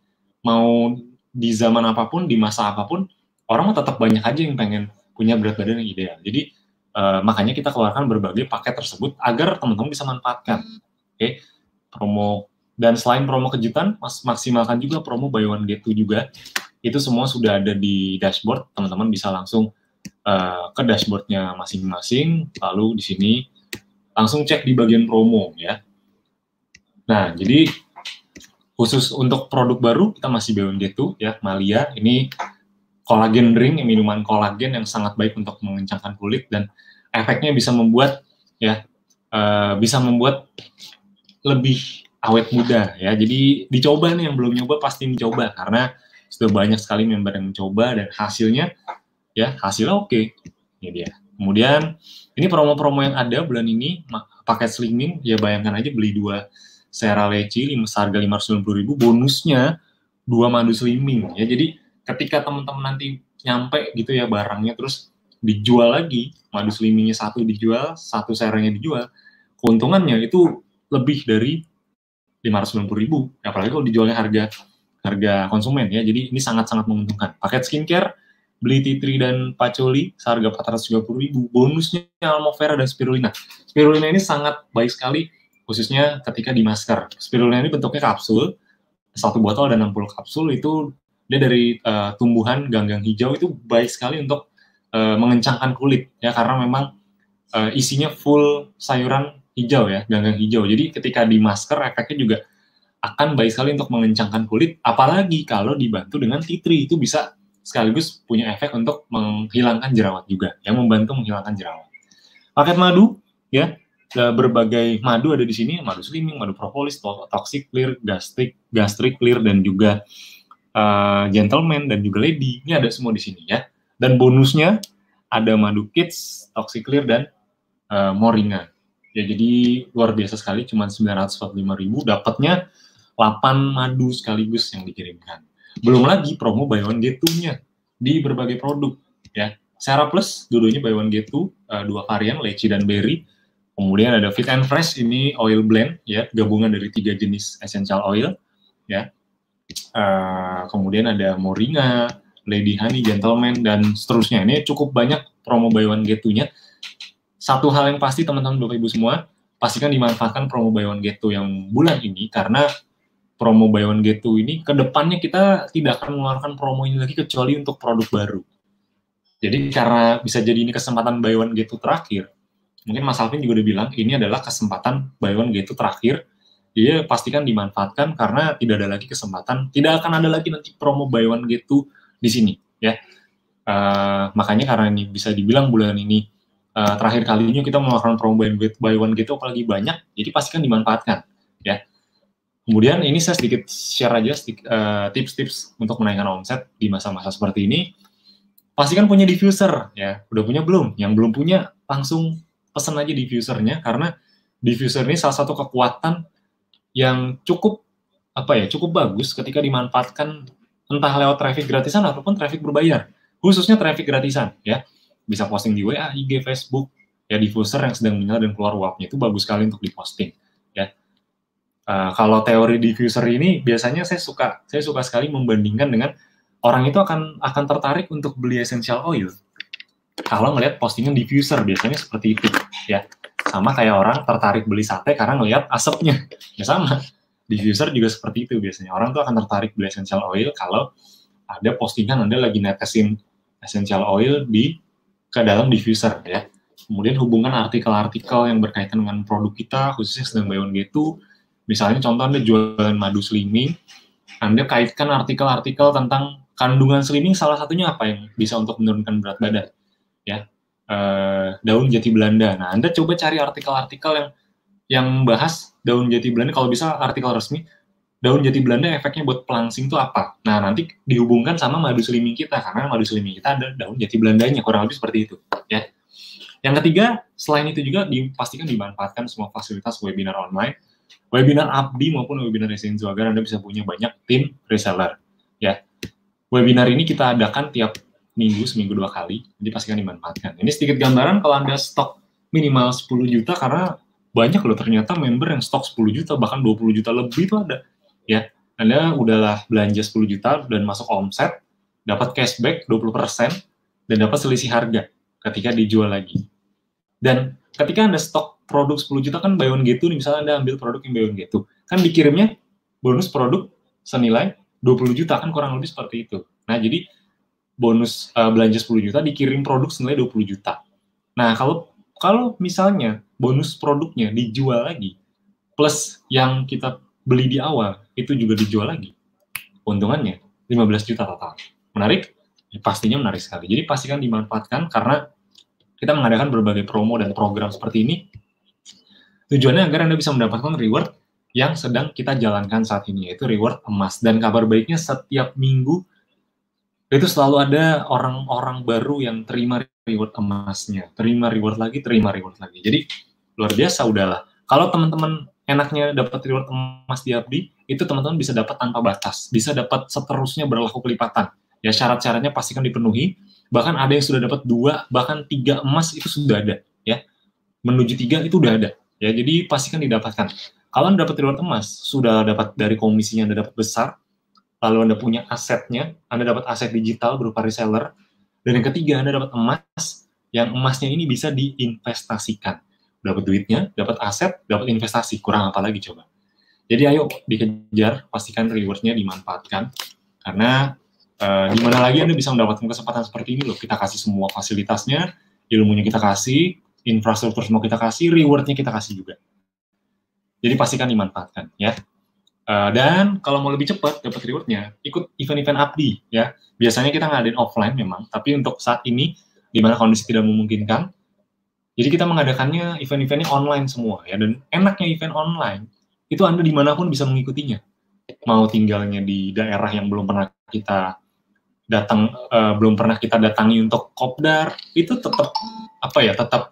mau di zaman apapun, di masa apapun, orang tetap banyak aja yang pengen punya berat badan yang ideal. Jadi makanya kita keluarkan berbagai paket tersebut agar teman-teman bisa manfaatkan. Oke, promo. Dan selain promo kejutan, maksimalkan juga promo buy one get two juga. Itu semua sudah ada di dashboard. Teman-teman bisa langsung ke dashboardnya masing-masing, lalu di sini langsung cek di bagian promo ya. Nah, jadi khusus untuk produk baru kita masih buy one get two ya, Malia. Ini kolagen drink, minuman kolagen yang sangat baik untuk mengencangkan kulit, dan efeknya bisa membuat ya lebih awet muda ya. Jadi dicoba nih, yang belum nyoba pasti dicoba, karena sudah banyak sekali member yang mencoba dan hasilnya oke. Ini dia. Kemudian ini promo-promo yang ada bulan ini, paket slimming ya, bayangkan aja beli 2 Sera Leci seharga 590.000, bonusnya 2 madu slimming ya. Jadi ketika teman-teman nanti nyampe gitu ya barangnya, terus dijual lagi, madu slimmingnya 1 dijual, 1 seranya dijual, keuntungannya itu lebih dari 590.000, apalagi kalau dijualnya harga konsumen ya. Jadi ini sangat-sangat menguntungkan. Paket skincare, beli tea tree dan patchouli seharga 430.000, bonusnya aloe vera dan spirulina. Spirulina ini sangat baik sekali, khususnya ketika di masker. Spirulina ini bentuknya kapsul, 1 botol ada 60 kapsul, itu dia dari tumbuhan ganggang hijau, itu baik sekali untuk mengencangkan kulit ya, karena memang isinya full sayuran hijau ya, ganggang hijau. Jadi ketika di masker efeknya juga akan baik sekali untuk mengencangkan kulit, apalagi kalau dibantu dengan tea tree, itu bisa sekaligus punya efek untuk menghilangkan jerawat juga, yang membantu menghilangkan jerawat. Paket madu ya, berbagai madu ada di sini, madu slimming, madu propolis, toxic clear, gastric clear, dan juga gentleman dan juga lady. Ini ada semua di sini ya. Dan bonusnya ada madu kids, toxic clear, dan moringa. Ya, jadi luar biasa sekali, cuma 945.000 dapatnya 8 madu sekaligus yang dikirimkan. Belum lagi promo buy one get two-nya di berbagai produk ya. Sera Plus dua-duanya buy one get two, 2 varian, leci dan berry. Kemudian ada Fit and Fresh, ini oil blend ya, gabungan dari 3 jenis essential oil ya. Kemudian ada moringa, lady honey, gentleman, dan seterusnya. Ini cukup banyak promo buy one get two-nya. Satu hal yang pasti teman-teman Bapak Ibu semua, pastikan dimanfaatkan promo buy one get two yang bulan ini, karena promo buy one get two ini kedepannya kita tidak akan mengeluarkan promo ini lagi kecuali untuk produk baru. Jadi karena bisa jadi ini kesempatan buy one get two terakhir, mungkin Mas Alvin juga udah bilang ini adalah kesempatan buy one get two terakhir. Jadi pastikan dimanfaatkan, karena tidak ada lagi kesempatan, tidak akan ada lagi nanti promo buy one get two di sini ya. Makanya karena ini bisa dibilang bulan ini terakhir kalinya kita mengeluarkan promo buy one get two apalagi banyak, jadi pastikan dimanfaatkan ya. Kemudian ini saya sedikit share aja tips-tips untuk menaikkan omset di masa-masa seperti ini. pastikan punya diffuser ya. Udah punya belum? Yang belum punya langsung pesen aja diffusernya, karena diffuser ini salah satu kekuatan yang cukup cukup bagus ketika dimanfaatkan entah lewat traffic gratisan ataupun traffic berbayar. Khususnya traffic gratisan ya. Bisa posting di WA, IG, Facebook, ya diffuser yang sedang menyala dan keluar uapnya itu bagus sekali untuk diposting ya. Kalau teori diffuser ini biasanya saya suka sekali membandingkan dengan orang itu akan tertarik untuk beli essential oil kalau ngelihat postingan diffuser, biasanya seperti itu ya. Sama kayak orang tertarik beli sate karena ngelihat asapnya, ya sama. Diffuser juga seperti itu biasanya. Orang tuh akan tertarik beli essential oil kalau ada postingan Anda lagi netesin essential oil ke dalam diffuser ya. Kemudian hubungan artikel-artikel yang berkaitan dengan produk kita, khususnya sedang buy one get two. Misalnya contoh Anda jualan madu slimming, Anda kaitkan artikel-artikel tentang kandungan slimming, salah satunya apa yang bisa untuk menurunkan berat badan ya. Daun jati Belanda. Nah, Anda coba cari artikel-artikel yang bahas daun jati Belanda, kalau bisa artikel resmi, daun jati Belanda efeknya buat pelangsing itu apa. Nah, nanti dihubungkan sama madu slimming kita, karena madu slimming kita ada daun jati Belandanya, kurang lebih seperti itu. Ya. Yang ketiga, selain itu juga dipastikan dimanfaatkan semua fasilitas webinar online, webinar Abdi maupun webinar Esenzo, agar Anda bisa punya banyak tim reseller. Ya. Webinar ini kita adakan tiap minggu, seminggu 2 kali, jadi pastikan dimanfaatkan. Ini sedikit gambaran kalau Anda stok minimal 10 juta, karena banyak loh ternyata member yang stok 10 juta, bahkan 20 juta lebih itu ada. Ya, Anda udahlah belanja 10 juta dan masuk omset, dapat cashback 20%, dan dapat selisih harga ketika dijual lagi. Dan ketika Anda stok produk 10 juta kan buy one get two, misalnya Anda ambil produk yang buy one get two, kan dikirimnya bonus produk senilai 20 juta, kan kurang lebih seperti itu. Nah, jadi bonus belanja 10 juta dikirim produk senilai 20 juta. Nah, kalau misalnya bonus produknya dijual lagi, plus yang kita beli di awal, itu juga dijual lagi, keuntungannya 15 juta total. Menarik? Ya, pastinya menarik sekali. Jadi pastikan dimanfaatkan, karena kita mengadakan berbagai promo dan program seperti ini, tujuannya agar Anda bisa mendapatkan reward yang sedang kita jalankan saat ini, yaitu reward emas. Dan kabar baiknya, setiap minggu itu selalu ada orang-orang baru yang terima reward emasnya, terima reward lagi. Jadi luar biasa, udahlah. Kalau teman-teman enaknya dapat reward emas di Abdi, itu teman-teman bisa dapat tanpa batas, bisa dapat seterusnya berlaku kelipatan. Ya, syarat-syaratnya pastikan dipenuhi. Bahkan ada yang sudah dapat 2, bahkan 3 emas itu sudah ada. Ya, menuju 3 itu udah ada. Ya, jadi pastikan didapatkan. Kalau Anda dapat reward emas, sudah dapat dari komisinya Anda dapat besar. Lalu Anda punya asetnya, Anda dapat aset digital berupa reseller, dan yang ketiga Anda dapat emas, yang emasnya ini bisa diinvestasikan. Dapat duitnya, dapat aset, dapat investasi, kurang apa lagi coba. Jadi ayo dikejar, pastikan reward-nya dimanfaatkan, karena di mana lagi Anda bisa mendapatkan kesempatan seperti ini loh. Kita kasih semua fasilitasnya, ilmunya kita kasih, infrastruktur semua kita kasih, reward-nya kita kasih juga. Jadi pastikan dimanfaatkan ya. Dan kalau mau lebih cepat dapat reward-nya, ikut event-event Abdi ya. Biasanya kita ngadain offline memang, tapi untuk saat ini di mana kondisi tidak memungkinkan, jadi kita mengadakannya event-eventnya online semua ya. Dan enaknya event online itu Anda dimanapun bisa mengikutinya. Mau tinggalnya di daerah yang belum pernah kita datangi untuk kopdar, itu tetap tetap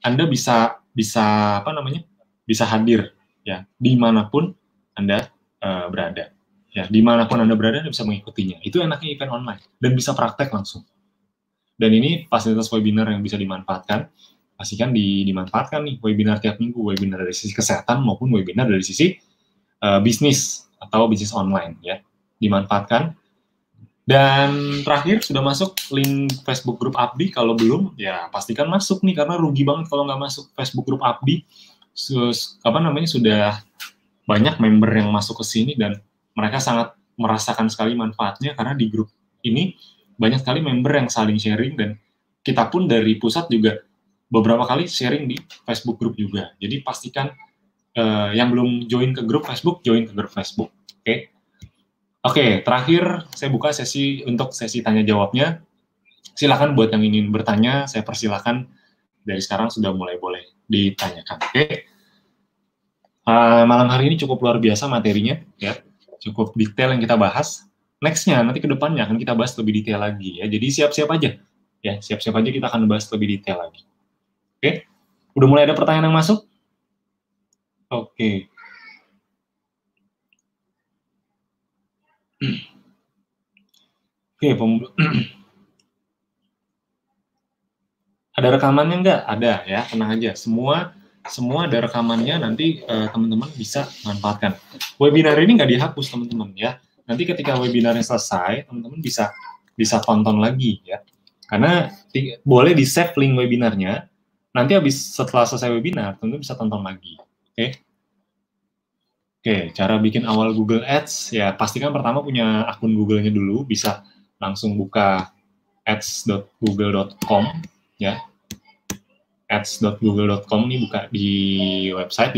Anda bisa bisa hadir ya dimanapun Anda berada. Ya, dimanapun Anda berada, Anda bisa mengikutinya. Itu enaknya event online. Dan bisa praktek langsung. Dan ini fasilitas webinar yang bisa dimanfaatkan. Pastikan dimanfaatkan nih, webinar tiap minggu. Webinar dari sisi kesehatan maupun webinar dari sisi bisnis atau bisnis online. Ya, dimanfaatkan. Dan terakhir, sudah masuk link Facebook Group Abdi. Kalau belum, ya pastikan masuk nih. Karena rugi banget kalau nggak masuk Facebook Group Abdi. Sudah banyak member yang masuk ke sini dan mereka sangat merasakan sekali manfaatnya, karena di grup ini banyak sekali member yang saling sharing, dan kita pun dari pusat juga beberapa kali sharing di Facebook group juga. Jadi pastikan yang belum join ke grup Facebook, join ke grup Facebook. Oke, terakhir saya buka sesi untuk sesi tanya jawabnya. Silakan buat yang ingin bertanya, saya persilakan dari sekarang sudah mulai boleh ditanyakan. Malam hari ini cukup luar biasa materinya, ya, cukup detail yang kita bahas. next-nya, nanti ke depannya akan kita bahas lebih detail lagi ya. Jadi siap-siap aja. Ya, siap-siap aja kita akan bahas lebih detail lagi. Oke? Udah mulai ada pertanyaan yang masuk? Oke. Oke, ada rekamannya nggak? Ada ya, tenang aja. Semua ada rekamannya, nanti teman-teman bisa manfaatkan. Webinar ini nggak dihapus teman-teman ya. Nanti ketika webinarnya selesai, teman-teman bisa tonton lagi ya. Karena boleh di save link webinarnya. Nanti setelah selesai webinar, teman-teman bisa tonton lagi. Oke? Oke, cara bikin awal Google Ads ya pastikan pertama punya akun Google-nya dulu, bisa langsung buka ads.google.com ya. ads.google.com ini buka di website,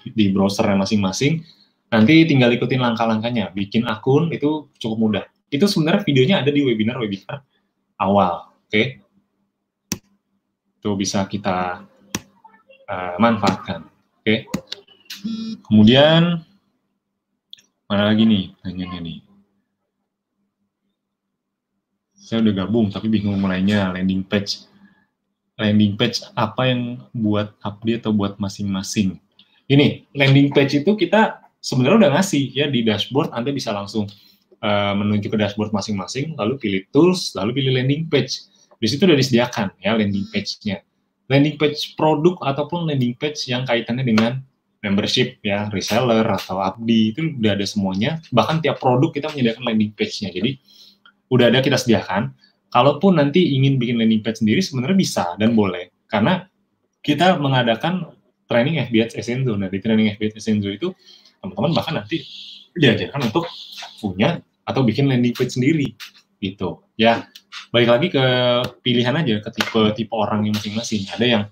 di browsernya masing-masing. Nanti tinggal ikutin langkah-langkahnya. Bikin akun itu cukup mudah. Itu sebenarnya videonya ada di webinar-webinar awal. Oke? Itu bisa kita manfaatkan. Oke? Kemudian, mana lagi nih tanyanya nih? Saya udah gabung, tapi bingung mulainya. Landing page apa yang buat update atau buat masing-masing. Ini, landing page itu kita sebenarnya udah ngasih ya di dashboard, Anda bisa langsung menuju ke dashboard masing-masing, lalu pilih tools, lalu pilih landing page. Di situ udah disediakan ya landing page-nya. Landing page produk ataupun landing page yang kaitannya dengan membership ya, reseller atau abdi, itu udah ada semuanya. Bahkan tiap produk kita menyediakan landing page-nya. Jadi udah ada kita sediakan. Kalaupun nanti ingin bikin landing page sendiri, sebenarnya bisa dan boleh. Karena kita mengadakan training FB Ads Essenzo. Nah, di training FB Ads Essenzo itu, teman-teman bahkan nanti diajarkan untuk punya atau bikin landing page sendiri. Gitu. Ya, balik lagi ke pilihan aja, ke tipe orang yang masing-masing. Ada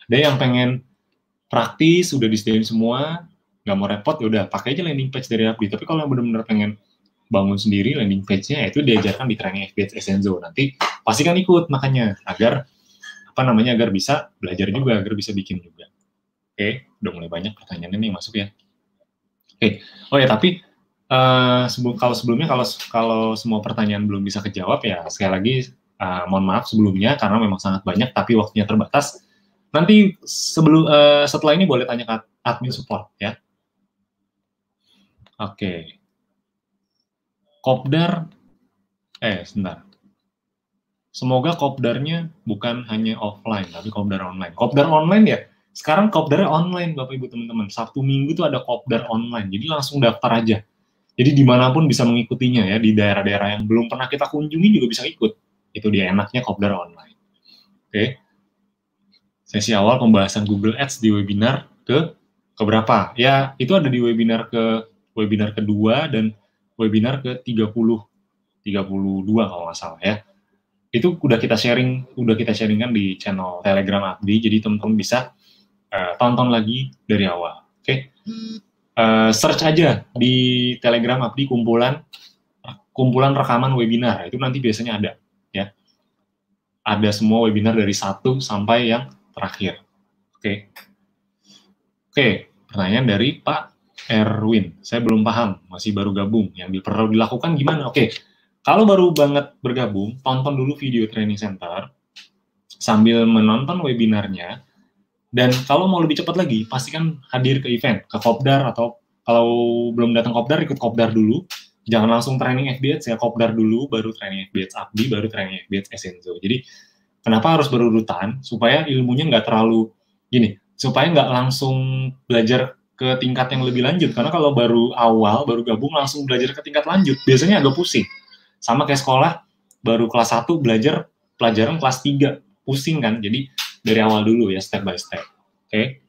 yang pengen praktis, udah disediain semua, nggak mau repot, ya udah pakai aja landing page dari Abdi. Tapi kalau yang benar-benar pengen bangun sendiri landing page-nya, itu diajarkan di training FB Ads Essenzo. Nanti pastikan ikut makanya agar agar bisa belajar juga, agar bisa bikin juga. Oke, udah mulai banyak pertanyaannya nih masuk ya. Oke, oh ya tapi sebelumnya kalau semua pertanyaan belum bisa kejawab ya sekali lagi mohon maaf sebelumnya karena memang sangat banyak tapi waktunya terbatas. Nanti setelah ini boleh tanya ke admin support ya. Oke. Kopdar, sebentar. Semoga kopdarnya bukan hanya offline, tapi kopdar online. Kopdar online ya, sekarang kopdarnya online Bapak Ibu teman-teman. Sabtu Minggu tuh ada kopdar online, jadi langsung daftar aja. Jadi dimanapun bisa mengikutinya ya, di daerah-daerah yang belum pernah kita kunjungi juga bisa ikut. Itu dia enaknya kopdar online. Oke. Sesi awal pembahasan Google Ads di webinar ke berapa? Ya, itu ada di webinar kedua dan webinar ke 32 kalau nggak salah ya. Itu udah kita sharingkan di channel Telegram Abdi, jadi teman-teman bisa tonton lagi dari awal. Oke. Search aja di Telegram Abdi kumpulan rekaman webinar, itu nanti biasanya ada ya. Ada semua webinar dari 1 sampai yang terakhir. Oke. Oke, pertanyaan dari Pak Erwin. Saya belum paham, masih baru gabung. Yang perlu dilakukan gimana? Oke, kalau baru banget bergabung, tonton dulu video training center, sambil menonton webinarnya, dan kalau mau lebih cepat lagi, pastikan hadir ke event, ke Kopdar, atau kalau belum datang Kopdar, ikut Kopdar dulu. Jangan langsung training FB Ads ya, Kopdar dulu, baru training FB Ads Abdi, baru training FB Ads Essenzo. Jadi, kenapa harus berurutan? Supaya ilmunya nggak terlalu gini, supaya nggak langsung belajar ke tingkat yang lebih lanjut. Karena kalau baru gabung, langsung belajar ke tingkat lanjut, biasanya agak pusing. Sama kayak sekolah, baru kelas 1 belajar pelajaran kelas 3, pusing kan? Jadi, dari awal dulu ya, step by step. Oke?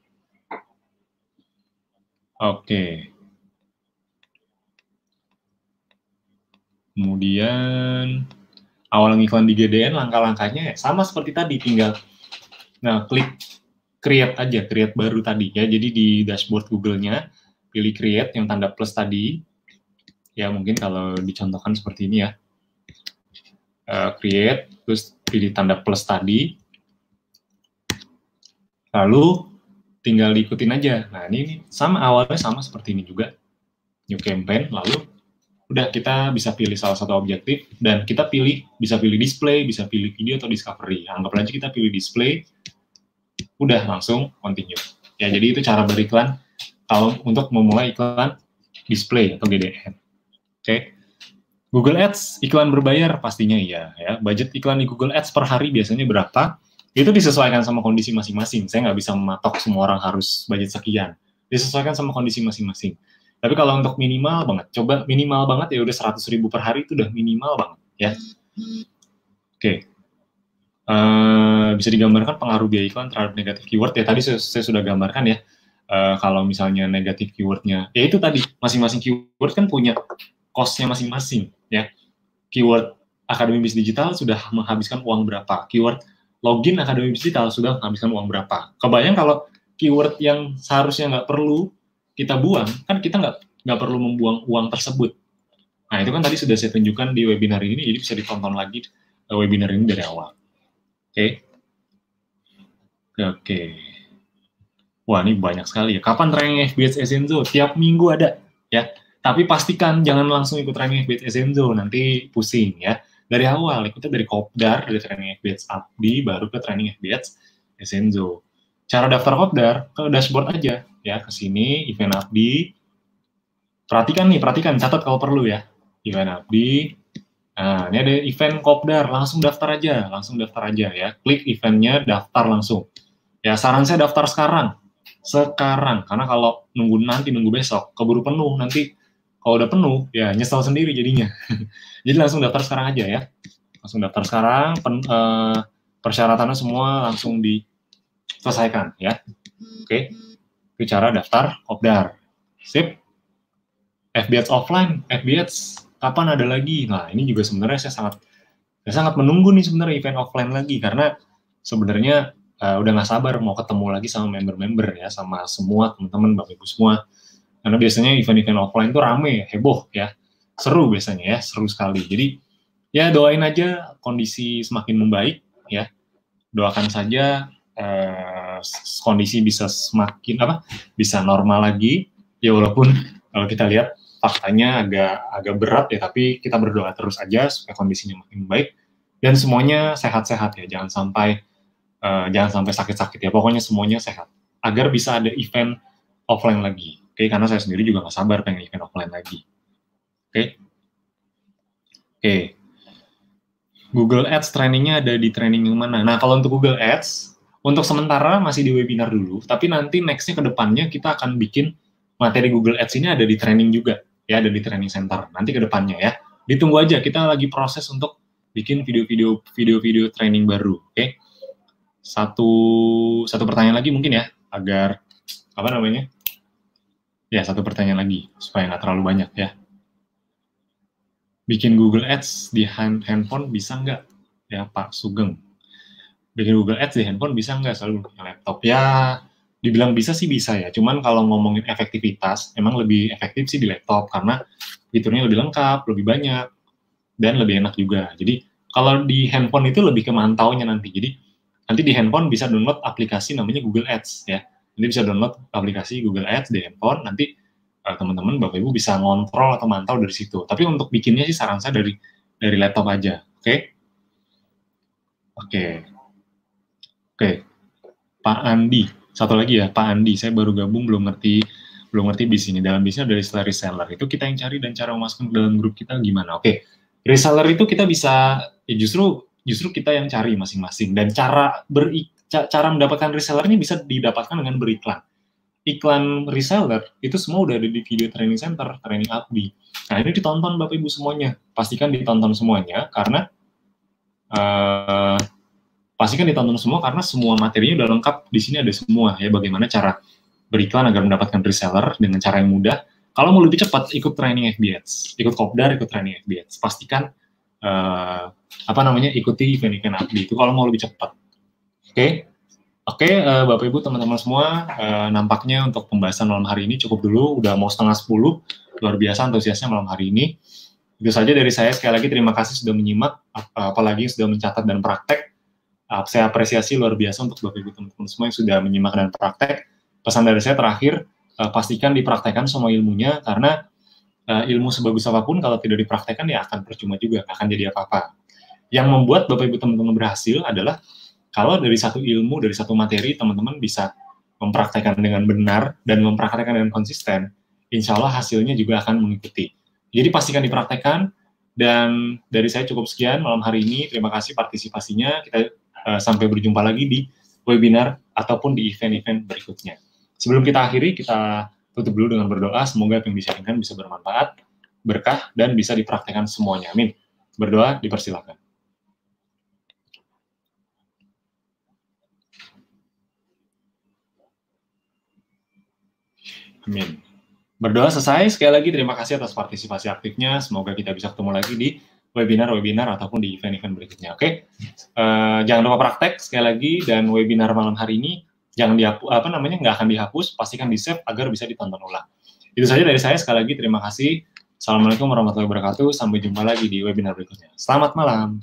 Oke. Kemudian, awal ngiklan di GDN, langkah-langkahnya sama seperti tadi, tinggal klik create aja, create baru tadi ya. Jadi di dashboard Google-nya pilih create yang tanda plus tadi. Ya mungkin kalau dicontohkan seperti ini ya. Create, terus pilih tanda plus tadi. Lalu tinggal diikutin aja. Nah ini sama awalnya sama seperti ini juga. New campaign, lalu Udah, kita bisa pilih salah satu objektif, dan kita bisa pilih display, bisa pilih video atau discovery. Anggap aja kita pilih display, udah langsung continue. Ya, jadi itu cara beriklan kalau untuk memulai iklan display atau GDN. Oke. Google Ads, iklan berbayar pastinya iya ya. Budget iklan di Google Ads per hari biasanya berapa? Itu disesuaikan sama kondisi masing-masing. Saya nggak bisa mematok semua orang harus budget sekian. Disesuaikan sama kondisi masing-masing. Tapi kalau untuk minimal banget, coba minimal banget ya udah 100.000 per hari itu udah minimal banget ya. Oke. Bisa digambarkan pengaruh biaya iklan terhadap negatif keyword ya. Tadi saya sudah gambarkan ya. Kalau misalnya negatif keywordnya, ya itu tadi masing-masing keyword kan punya cost-nya masing-masing ya. Keyword Akademi Bisnis Digital sudah menghabiskan uang berapa? Keyword login Akademi Bisnis Digital sudah menghabiskan uang berapa? Kebayang kalau keyword yang seharusnya nggak perlu kita buang, kan kita nggak perlu membuang uang tersebut. Nah, itu kan tadi sudah saya tunjukkan di webinar ini, jadi bisa ditonton lagi webinar ini dari awal. Oke. Oke. Wah, ini banyak sekali ya. Kapan training FBS Esenzo? Tiap minggu ada ya. Tapi pastikan jangan langsung ikut training FBS Esenzo, nanti pusing ya. Dari awal, ikutnya dari Kopdar, dari training FBS Abdi, baru ke training FBS Esenzo. Cara daftar Kopdar, ke dashboard aja ya, ke sini, event Abdi. Perhatikan, catat kalau perlu ya. Event Abdi. Nah, ini ada event Kopdar, langsung daftar aja ya. Klik eventnya, daftar langsung. Ya, saran saya daftar sekarang, karena kalau nunggu besok, keburu penuh, nanti kalau udah penuh, ya nyesel sendiri jadinya. Jadi langsung daftar sekarang aja ya. Langsung daftar sekarang, persyaratannya semua langsung diselesaikan ya. Oke, itu cara daftar Kopdar. Sip. FBS offline, FBS kapan ada lagi? Nah, ini juga sebenarnya saya sangat menunggu nih sebenarnya event offline lagi, karena sebenarnya udah nggak sabar mau ketemu lagi sama member-member ya, sama semua teman-teman, Bapak Ibu semua. Karena biasanya event-event offline tuh rame, heboh ya, seru biasanya ya, seru sekali. Jadi ya doain aja kondisi semakin membaik ya, doakan saja kondisi bisa bisa normal lagi ya, walaupun kalau kita lihat faktanya agak berat ya, tapi kita berdoa terus aja supaya kondisinya makin baik dan semuanya sehat-sehat ya, jangan sampai sakit-sakit ya, pokoknya semuanya sehat agar bisa ada event offline lagi. Oke, karena saya sendiri juga nggak sabar pengen event offline lagi. Oke. Google Ads trainingnya ada di training yang mana? Nah, kalau untuk Google Ads, untuk sementara masih di webinar dulu, tapi nanti next-nya ke depannya kita akan bikin materi Google Ads ini ada di training juga, ya, ada di training center, nanti ke depannya ya. Ditunggu aja, kita lagi proses untuk bikin video-video training baru, oke? Satu pertanyaan lagi mungkin ya, agar, satu pertanyaan lagi, supaya nggak terlalu banyak ya. Bikin Google Ads di handphone bisa nggak? Ya, Pak Sugeng. Bikin Google Ads di handphone bisa nggak? Selalu punya laptop. Ya, dibilang bisa sih bisa ya. Cuman kalau ngomongin efektivitas, emang lebih efektif sih di laptop, karena fiturnya lebih lengkap, lebih banyak, dan lebih enak juga. Jadi, kalau di handphone itu lebih ke mantaunya nanti. Jadi, nanti di handphone bisa download aplikasi namanya Google Ads ya. Jadi bisa download aplikasi Google Ads di handphone, nanti teman-teman Bapak Ibu bisa ngontrol atau mantau dari situ. Tapi untuk bikinnya sih saran saya dari laptop aja. Oke. Pak Andi, satu lagi ya, Pak Andi, saya baru gabung, belum ngerti di sini. Dalam bisnis ada istilah reseller. Itu kita yang cari dan cara memasukkan ke dalam grup kita gimana? Oke. Reseller itu kita bisa justru kita yang cari masing-masing, dan cara mendapatkan reseller ini bisa didapatkan dengan beriklan. Iklan reseller itu semua udah ada di video training center, training Abdi. Nah, ini ditonton Bapak Ibu semuanya. Pastikan ditonton semuanya, karena semua materinya udah lengkap. Di sini ada semua ya, bagaimana cara beriklan agar mendapatkan reseller dengan cara yang mudah. Kalau mau lebih cepat, ikut training FBS, ikut Kopdar, ikut training FBS. Pastikan ikuti event-event Abdi itu kalau mau lebih cepat. Oke, Bapak Ibu, teman-teman semua, nampaknya untuk pembahasan malam hari ini cukup dulu, udah mau 9:30, luar biasa antusiasnya malam hari ini. Itu saja dari saya, sekali lagi terima kasih sudah menyimak, apalagi sudah mencatat dan praktek. Saya apresiasi luar biasa untuk Bapak Ibu teman-teman semua yang sudah menyimak dan praktek. Pesan dari saya terakhir, pastikan dipraktekkan semua ilmunya, karena ilmu sebagus apapun kalau tidak dipraktekkan ya akan percuma juga, nggak akan jadi apa-apa. Yang membuat Bapak Ibu teman-teman berhasil adalah kalau dari satu ilmu, dari satu materi, teman-teman bisa mempraktekkan dengan benar dan mempraktekkan dengan konsisten, insya Allah hasilnya juga akan mengikuti. Jadi pastikan dipraktekkan, dan dari saya cukup sekian malam hari ini. Terima kasih partisipasinya. Kita sampai berjumpa lagi di webinar ataupun di event-event berikutnya. Sebelum kita akhiri, kita tutup dulu dengan berdoa. Semoga apa yang disampaikan bisa bermanfaat, berkah, dan bisa dipraktekkan semuanya. Amin. Berdoa, dipersilakan. Amin. Berdoa selesai. Sekali lagi terima kasih atas partisipasi aktifnya. Semoga kita bisa ketemu lagi di webinar-webinar ataupun di event-event berikutnya. Oke, jangan lupa praktek sekali lagi, dan webinar malam hari ini jangan dihapus, nggak akan dihapus, pastikan di save agar bisa ditonton ulang. Itu saja dari saya. Sekali lagi terima kasih. Assalamualaikum warahmatullahi wabarakatuh. Sampai jumpa lagi di webinar berikutnya. Selamat malam.